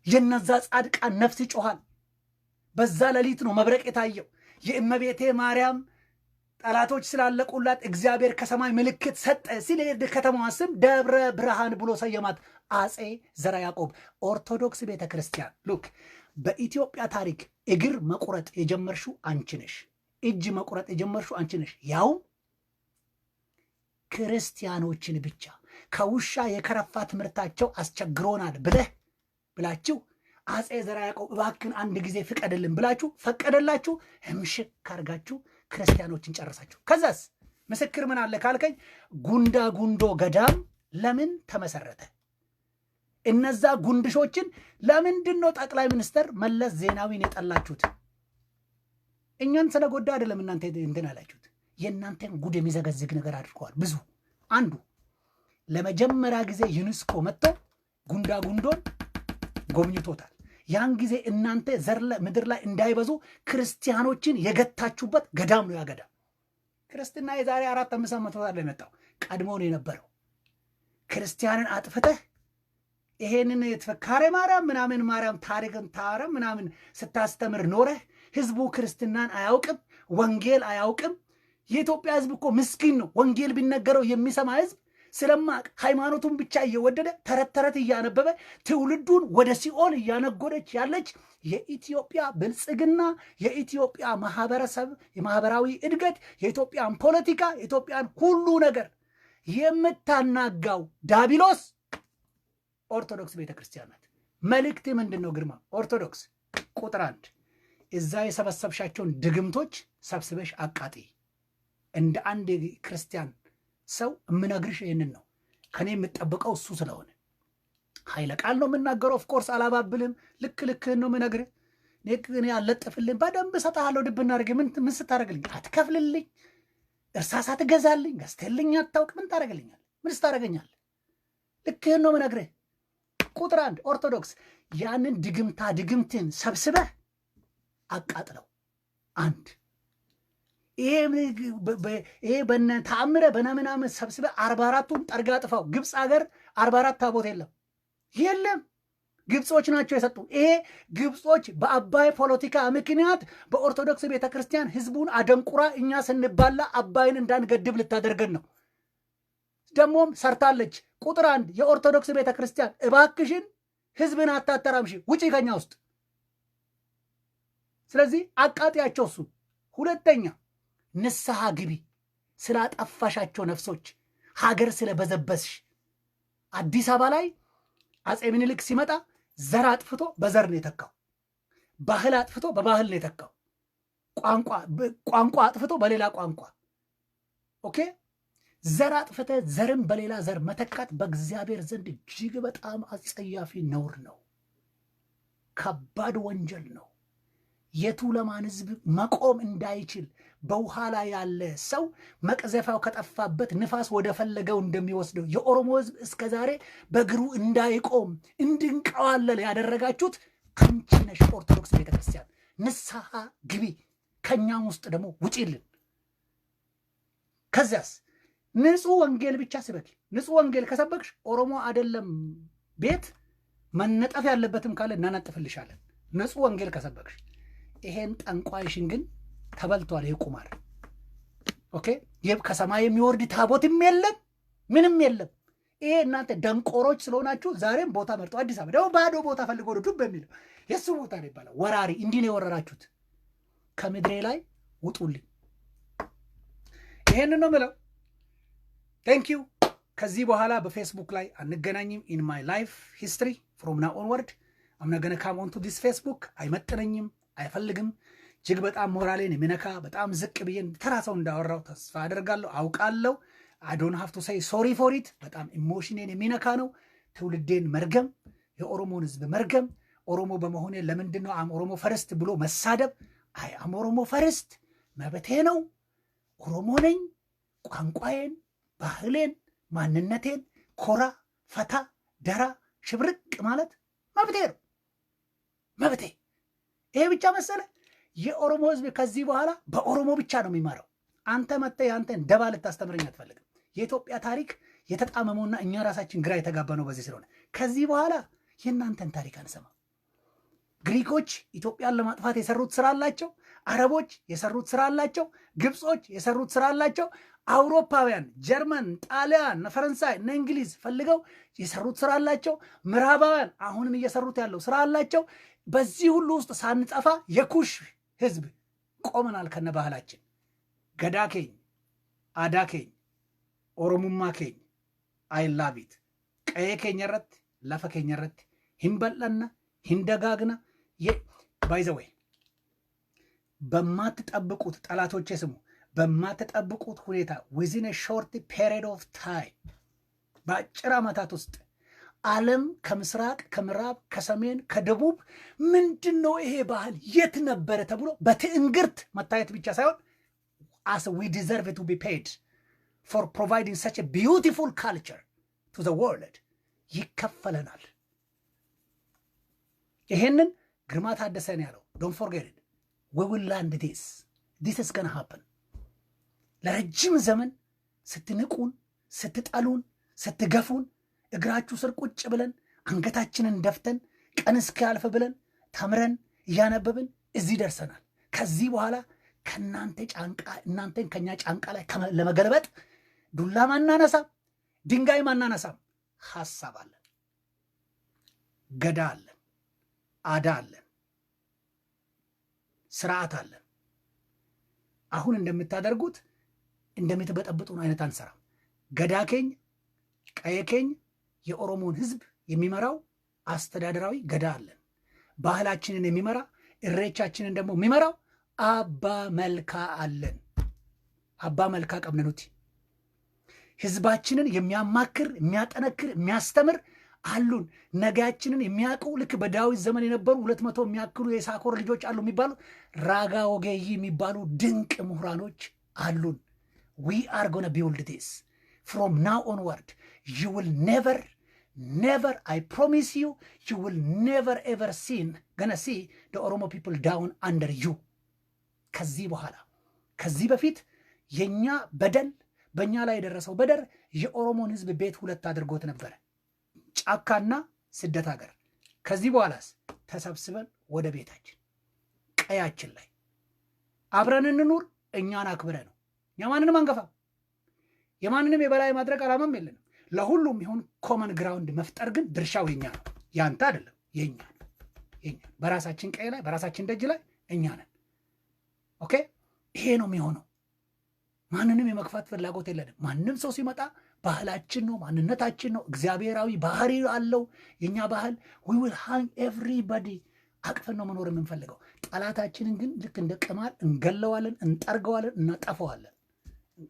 የነዛ ጻድቃን ነፍስ ይጮሃል። በዛ ሌሊት ነው መብረቅ የታየው። የእመቤቴ ማርያም ጠላቶች ስላለቁላት እግዚአብሔር ከሰማይ ምልክት ሰጠ ሲል ከተማዋ ስም ደብረ ብርሃን ብሎ ሰየማት አጼ ዘርዓ ያዕቆብ። ኦርቶዶክስ ቤተክርስቲያን ሉክ በኢትዮጵያ ታሪክ እግር መቁረጥ የጀመርሽው አንቺ ነሽ። እጅ መቁረጥ የጀመርሽው አንቺ ነሽ። ያው ክርስቲያኖችን ብቻ ከውሻ የከረፋ ትምህርታቸው አስቸግሮናል ብላችሁ አጼ ዘርዓ ያዕቆብ እባክን አንድ ጊዜ ፍቀድልን ብላችሁ ፈቀደላችሁ። ህምሽክ አርጋችሁ ክርስቲያኖችን ጨረሳችሁ። ከዛስ ምስክር ምን አለ ካልከኝ ጉንዳ ጉንዶ ገዳም ለምን ተመሰረተ? እነዛ ጉንድሾችን ለምንድን ነው ጠቅላይ ሚኒስትር መለስ ዜናዊን የጠላችሁት? እኛን ስለጎዳ አይደለም እናንተ እንትን አላችሁት። የእናንተን ጉድ የሚዘገዝግ ነገር አድርገዋል ብዙ። አንዱ ለመጀመሪያ ጊዜ ዩኔስኮ መጥቶ ጉንዳ ጉንዶን ጎብኝቶታል። ያን ጊዜ እናንተ ዘር ምድር ላይ እንዳይበዙ ክርስቲያኖችን የገታችሁበት ገዳም ነው ያገዳ። ክርስትና የዛሬ 4-5 ዓመት ላይ የመጣው ቀድሞ ነው የነበረው። ክርስቲያንን አጥፍተህ ይሄንን የተፈካረ ማርያም ታሪክን ታረም ምናምን ስታስተምር ኖረህ ህዝቡ ክርስትናን አያውቅም፣ ወንጌል አያውቅም። የኢትዮጵያ ህዝብ እኮ ምስኪን ነው። ወንጌል ቢነገረው የሚሰማ ህዝብ ስለማቅ ሃይማኖቱን ብቻ እየወደደ ተረት እያነበበ ትውልዱን ወደ ሲኦል እያነጎደች ያለች የኢትዮጵያ ብልጽግና፣ የኢትዮጵያ ማህበረሰብ፣ የማህበራዊ እድገት፣ የኢትዮጵያን ፖለቲካ፣ የኢትዮጵያን ሁሉ ነገር የምታናጋው ዳቢሎስ ኦርቶዶክስ ቤተክርስቲያን ናት። መልእክት ምንድን ነው ግርማ? ኦርቶዶክስ ቁጥር 1 እዛ የሰበሰብሻቸውን ድግምቶች ሰብስበሽ አቃጢ። እንደ አንድ ክርስቲያን ሰው የምነግርሽ ይህንን ነው። ከኔ የምጠብቀው እሱ ስለሆነ ኃይለ ቃል ነው የምናገረው። ኦፍኮርስ አላባብልም። ልክህን ነው የምነግርህ። እኔ አልለጥፍልኝ በደንብ እሰጥሃለሁ። ድብና አድርጌ ምን ስታደርግልኝ? አትከፍልልኝ፣ እርሳስ አትገዛልኝ፣ ገዝተህልኝ አታውቅ። ምን ታደርግልኛል? ምን ስታደርገኛል? ልክህን ነው የምነግርህ። ቁጥር 1 ኦርቶዶክስ ያንን ድግምትን ሰብስበህ አቃጥለው። 1 ይሄ በነ ተአምረ በነምናምን ሰብስበ 44ቱን ጠርጋ ጥፋው። ግብፅ ሀገር 44 ታቦት የለም። ግብጾች ናቸው የሰጡ። ይሄ ግብጾች በአባይ ፖለቲካ ምክንያት በኦርቶዶክስ ቤተክርስቲያን ህዝቡን አደንቁራ እኛ ስንባላ አባይን እንዳንገድብ ልታደርገን ነው። ደሞም ሰርታለች። ቁጥር 1 የኦርቶዶክስ ቤተክርስቲያን እባክሽን ህዝብን አታተራምሽ፣ ውጪ ከኛ ውስጥ። ስለዚህ አቃጢያቸው እሱ። ሁለተኛ ንስሐ ግቢ፣ ስላጠፋሻቸው ነፍሶች፣ ሀገር ስለበዘበስሽ። አዲስ አበባ ላይ አጼ ምኒልክ ሲመጣ ዘር አጥፍቶ በዘር ነው የተካው። ባህል አጥፍቶ በባህል ነው የተካው። ቋንቋ አጥፍቶ በሌላ ቋንቋ። ኦኬ፣ ዘር አጥፍተ ዘርን በሌላ ዘር መተካት በእግዚአብሔር ዘንድ እጅግ በጣም አጸያፊ ነውር ነው። ከባድ ወንጀል ነው። የቱለማን ህዝብ መቆም እንዳይችል በውሃ ላይ ያለ ሰው መቅዘፊያው ከጠፋበት ንፋስ ወደ ፈለገው እንደሚወስደው የኦሮሞ ህዝብ እስከ ዛሬ በእግሩ እንዳይቆም እንድንቀዋለል ያደረጋችሁት አንቺ ነሽ። ኦርቶዶክስ ቤተክርስቲያን ንስሐ ግቢ፣ ከኛም ውስጥ ደግሞ ውጪልን። ከዚያስ ንጹህ ወንጌል ብቻ ስበኪ። ንጹህ ወንጌል ከሰበክሽ ኦሮሞ አይደለም ቤት መነጠፍ ያለበትም ካለ እናነጥፍልሻለን። ንጹህ ወንጌል ከሰበክሽ። ይሄን ጠንቋይሽን ግን ተበልቷል። ይሄ ቁማር ኦኬ። ከሰማይ የሚወርድ ታቦትም የለም ምንም የለም። ይሄ እናንተ ደንቆሮች ስለሆናችሁ ዛሬም ቦታ መርጦ አዲስ አበባ ደግሞ ባዶ ቦታ ፈልጎ ነው ዱብ የሚለው የሱ ቦታ ነው ይባላል። ወራሪ እንዲህ ነው የወረራችሁት። ከምድሬ ላይ ውጡልኝ። ይሄን ነው የምለው። ቴንክ ዩ። ከዚህ በኋላ በፌስቡክ ላይ አንገናኝም። ኢን ማይ ላይፍ ሂስትሪ ፍሮም ናው ኦንወርድ አም ናት ጎና ካም ኦን ቱ ዲስ ፌስቡክ። አይመጥነኝም፣ አይፈልግም። እጅግ በጣም ሞራሌን የሚነካ በጣም ዝቅ ብዬ ተራ ሰው እንዳወራው ተስፋ አደርጋለሁ፣ አውቃለሁ። አይ ዶንት ሃቭ ቱ ሴይ ሶሪ ፎር ኢት። በጣም ኢሞሽኔን የሚነካ ነው። ትውልዴን መርገም፣ የኦሮሞን ህዝብ መርገም፣ ኦሮሞ በመሆኔ ለምንድን ነው አም ኦሮሞ ፈርስት ብሎ መሳደብ? አይ አም ኦሮሞ ፈርስት መብቴ ነው። ኦሮሞ ነኝ። ቋንቋዬን፣ ባህሌን፣ ማንነቴን ኮራ ፈታ ደራ ሽብርቅ ማለት መብቴ ነው። መብቴ። ይሄ ብቻ መሰለ? የኦሮሞ ህዝብ ከዚህ በኋላ በኦሮሞ ብቻ ነው የሚማረው። አንተ መጥተህ ያንተን ደባ ልታስተምረኝ አትፈልግም። የኢትዮጵያ ታሪክ የተጣመመውና እኛ ራሳችን ግራ የተጋባ ነው በዚህ ስለሆነ ከዚህ በኋላ የእናንተን ታሪክ አንሰማ። ግሪኮች ኢትዮጵያን ለማጥፋት የሰሩት ስራ አላቸው። አረቦች የሰሩት ስራ አላቸው። ግብጾች የሰሩት ስራ አላቸው። አውሮፓውያን ጀርመን፣ ጣሊያን፣ ፈረንሳይ፣ እንግሊዝ ፈልገው የሰሩት ስራ አላቸው። ምዕራባውያን አሁንም እየሰሩት ያለው ስራ አላቸው። በዚህ ሁሉ ውስጥ ሳንጠፋ የኩሽ ህዝብ ቆመናል ከነ ባህላችን። ገዳ ኬኝ፣ አዳ ኬኝ፣ ኦሮሙማ ኬኝ አይ ላቭ ኢት። ቀየ ኬኘረት ለፈ ኬኘረት ሂንበለና ሂንደጋግና ባይዘወይ በማትጠብቁት ጠላቶቼ ስሙ፣ በማትጠብቁት ሁኔታ ዊዝን ሾርት ፔሪድ ኦፍ ታይም በአጭር ዓመታት ውስጥ ዓለም ከምስራቅ ከምዕራብ ከሰሜን ከደቡብ ምንድን ነው ይሄ ባህል የት ነበረ ተብሎ በትዕንግርት መታየት ብቻ ሳይሆን as we deserve to be paid for providing such a beautiful culture to the world ይከፈለናል። ይሄንን ግርማ ታደሰ ነው ያለው። don't forget it. we will land this is going to happen. ለረጅም ዘመን ስትንቁን፣ ስትጠሉን፣ ስትገፉን እግራችሁ ስር ቁጭ ብለን አንገታችንን ደፍተን ቀን እስኪያልፍ ብለን ተምረን እያነበብን እዚህ ደርሰናል። ከዚህ በኋላ ከናንተ ጫንቃ እናንተን ከኛ ጫንቃ ላይ ለመገልበጥ ዱላ ማናነሳም፣ ድንጋይ ማናነሳም። ሐሳብ አለን፣ ገዳ አለን፣ አዳ አለን፣ ስርዓት አለን። አሁን እንደምታደርጉት እንደምትበጠብጡን አይነት አንሰራም። ገዳኬኝ ቀየኬኝ የኦሮሞን ህዝብ የሚመራው አስተዳደራዊ ገዳ አለን። ባህላችንን የሚመራ እሬቻችንን ደግሞ የሚመራው አባ መልካ አለን። አባ መልካ ቀብነኑቲ ህዝባችንን የሚያማክር የሚያጠነክር የሚያስተምር አሉን። ነጋያችንን የሚያውቁ ልክ በዳዊት ዘመን የነበሩ 200 የሚያክሉ የሳኮር ልጆች አሉ የሚባሉ ራጋ ወገይ የሚባሉ ድንቅ ምሁራኖች አሉን። we are going to build this from now onward. You will never I promise you will never ever gonna see the Oromo people down under you. ከዚህ በኋላ ከዚህ በፊት የኛ በደል በእኛ ላይ የደረሰው በደር የኦሮሞን ህዝብ ቤት ሁለት አድርጎት ነበር፣ ጫካና ስደት ሀገር። ከዚህ በኋላስ ተሰብስበን ወደ ቤታችን ቀያችን ላይ አብረን እንኑር። እኛን አክብረ ነው። እኛ ማንንም አንገፋም። የማንንም የበላይ ማድረግ አላማም የለንም። ለሁሉም ይሁን ኮመን ግራውንድ መፍጠር ግን ድርሻው የኛ ነው፣ ያንተ አይደለም፣ የኛ ነው። የኛ በራሳችን ቀይ ላይ በራሳችን ደጅ ላይ እኛ ነን። ኦኬ፣ ይሄ ነው የሚሆነው። ማንንም የመግፋት ፍላጎት የለንም። ማንም ሰው ሲመጣ ባህላችን ነው፣ ማንነታችን ነው። እግዚአብሔራዊ ባህሪ አለው የኛ ባህል። we will hang everybody አቅፈን ነው መኖር የምንፈልገው። ጠላታችንን ግን ልክ እንደ ቅማል እንገለዋለን፣ እንጠርገዋለን፣ እናጠፈዋለን።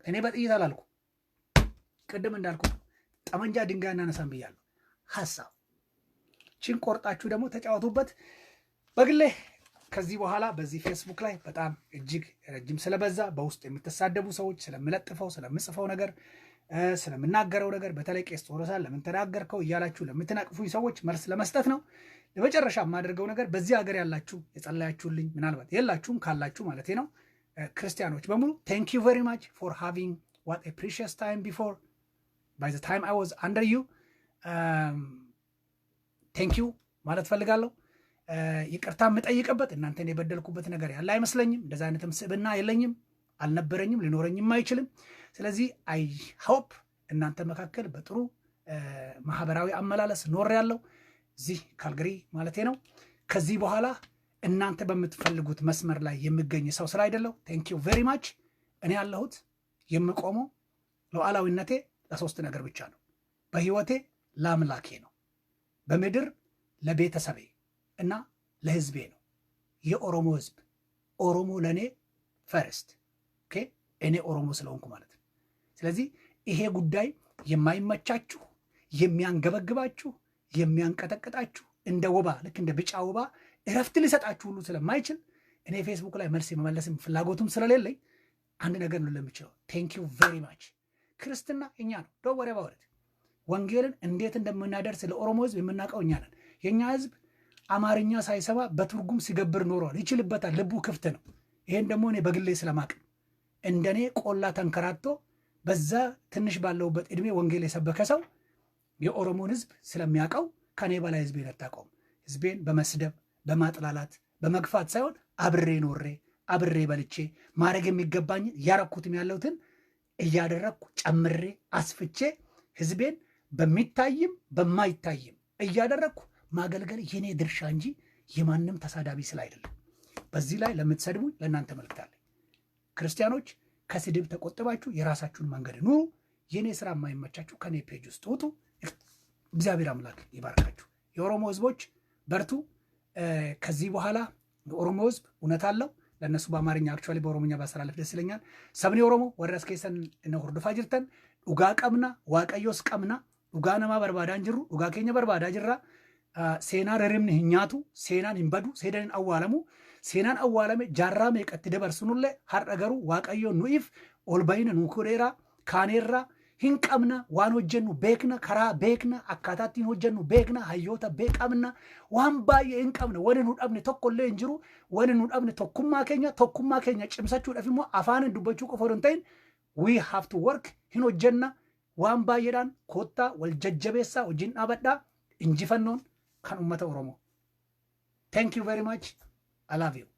እኔ በጥይት አላልኩ፣ ቅድም እንዳልኩ ጠመንጃ ድንጋይ እናነሳም ብያለሁ። ሐሳብ ቺን ቆርጣችሁ ደግሞ ተጫወቱበት። በግሌ ከዚህ በኋላ በዚህ ፌስቡክ ላይ በጣም እጅግ ረጅም ስለበዛ በውስጥ የምትሳደቡ ሰዎች ስለምለጥፈው ስለምጽፈው ነገር ስለምናገረው ነገር በተለይ ቄስ ጦሮሳን ለምን ተናገርከው እያላችሁ ለምትናቅፉኝ ሰዎች መልስ ለመስጠት ነው። ለመጨረሻ የማደርገው ነገር በዚህ ሀገር ያላችሁ የጸለያችሁልኝ ምናልባት የላችሁም ካላችሁ ማለት ነው ክርስቲያኖች በሙሉ thank you very much for having what a precious time before by the time I was under you thank you ማለት ፈልጋለሁ። ይቅርታ የምጠይቅበት እናንተን የበደልኩበት ነገር ያለ አይመስለኝም። እንደዛ አይነትም ስብና የለኝም፣ አልነበረኝም፣ ሊኖረኝም አይችልም። ስለዚህ I hope እናንተ መካከል በጥሩ ማህበራዊ አመላለስ ኖር ያለው እዚህ ካልገሪ ማለት ነው። ከዚህ በኋላ እናንተ በምትፈልጉት መስመር ላይ የሚገኝ ሰው ስላይደለው thank you very much። እኔ ያለሁት የምቆመው ሉዓላዊነቴ ለሶስት ነገር ብቻ ነው። በህይወቴ ለአምላኬ ነው፣ በምድር ለቤተሰቤ እና ለህዝቤ ነው። የኦሮሞ ህዝብ ኦሮሞ ለኔ ፈርስት ኦኬ፣ እኔ ኦሮሞ ስለሆንኩ ማለት ነው። ስለዚህ ይሄ ጉዳይ የማይመቻችሁ የሚያንገበግባችሁ የሚያንቀጠቅጣችሁ እንደ ወባ ልክ እንደ ብጫ ወባ እረፍት ሊሰጣችሁ ሁሉ ስለማይችል እኔ ፌስቡክ ላይ መልስ የመመለስም ፍላጎቱም ስለሌለኝ አንድ ነገር ነው ለምችለው thank you very much። ክርስትና እኛ ነው don't worry about it። ወንጌልን እንዴት እንደምናደርስ ለኦሮሞ ህዝብ የምናውቀው እኛ ነን። የኛ ህዝብ አማርኛ ሳይሰማ በትርጉም ሲገብር ኖሯል፣ ይችልበታል፣ ልቡ ክፍት ነው። ይሄን ደግሞ እኔ በግሌ ስለማቅ እንደኔ ቆላ ተንከራቶ በዛ ትንሽ ባለውበት እድሜ ወንጌል የሰበከ ሰው የኦሮሞን ህዝብ ስለሚያውቀው ከኔ በላይ ህዝቤን አታውቀውም። ህዝቤን በመስደብ በማጥላላት በመግፋት ሳይሆን አብሬ ኖሬ አብሬ በልቼ ማድረግ የሚገባኝ ያረኩትም ያለውትን እያደረኩ ጨምሬ አስፍቼ ህዝቤን በሚታይም በማይታይም እያደረኩ ማገልገል የኔ ድርሻ እንጂ የማንም ተሳዳቢ ስለ አይደለም። በዚህ ላይ ለምትሰድቡኝ ለእናንተ መልክታለሁ። ክርስቲያኖች ከስድብ ተቆጥባችሁ የራሳችሁን መንገድ ኑሩ። የኔ ስራ የማይመቻችሁ ከኔ ፔጅ ውስጥ ውጡ። እግዚአብሔር አምላክ ይባርካችሁ። የኦሮሞ ህዝቦች በርቱ። ከዚህ በኋላ የኦሮሞ ህዝብ እውነት አለው። ለነሱ በአማርኛ አክቹአሊ በኦሮሞኛ ባስተላለፍ ደስ ይለኛል። ሰብኒ ኦሮሞ ወረስ ከሰን ነው ሁርዱፋ ጅርተን ዱጋ ቀምና ዋቀዮስ ቀምና ዱጋ ነማ በርባዳን ጅሩ ዱጋ ኬኛ በርባዳ ጅራ ሴና ረሪምን ህኛቱ ሴናን ይንበዱ ሴደን አዋለሙ ሴናን አዋለመ ጃራ መቀት ደበርሱኑለ ሐረገሩ ዋቀዮ ኑይፍ ኦልባይነ ኑኩሬራ ካኔራ hinqabna waan hojjennu beekna karaa beekna akkaataattiin hojjennu beekna hayyoota beeqamna waan baay'ee hinqabna wani nu dhabne tokkollee hin jiru wani nu dhabne tokkummaa keenya cimsachuudhaaf immoo afaan dubbachuu qofa hin ta'in we have to work hin hojjenna waan baay'eedhaan koottaa wal jajjabeessaa wajjin dhaabadhaa injifannoon kan ummata Oromoo. Thank you very much. I love you.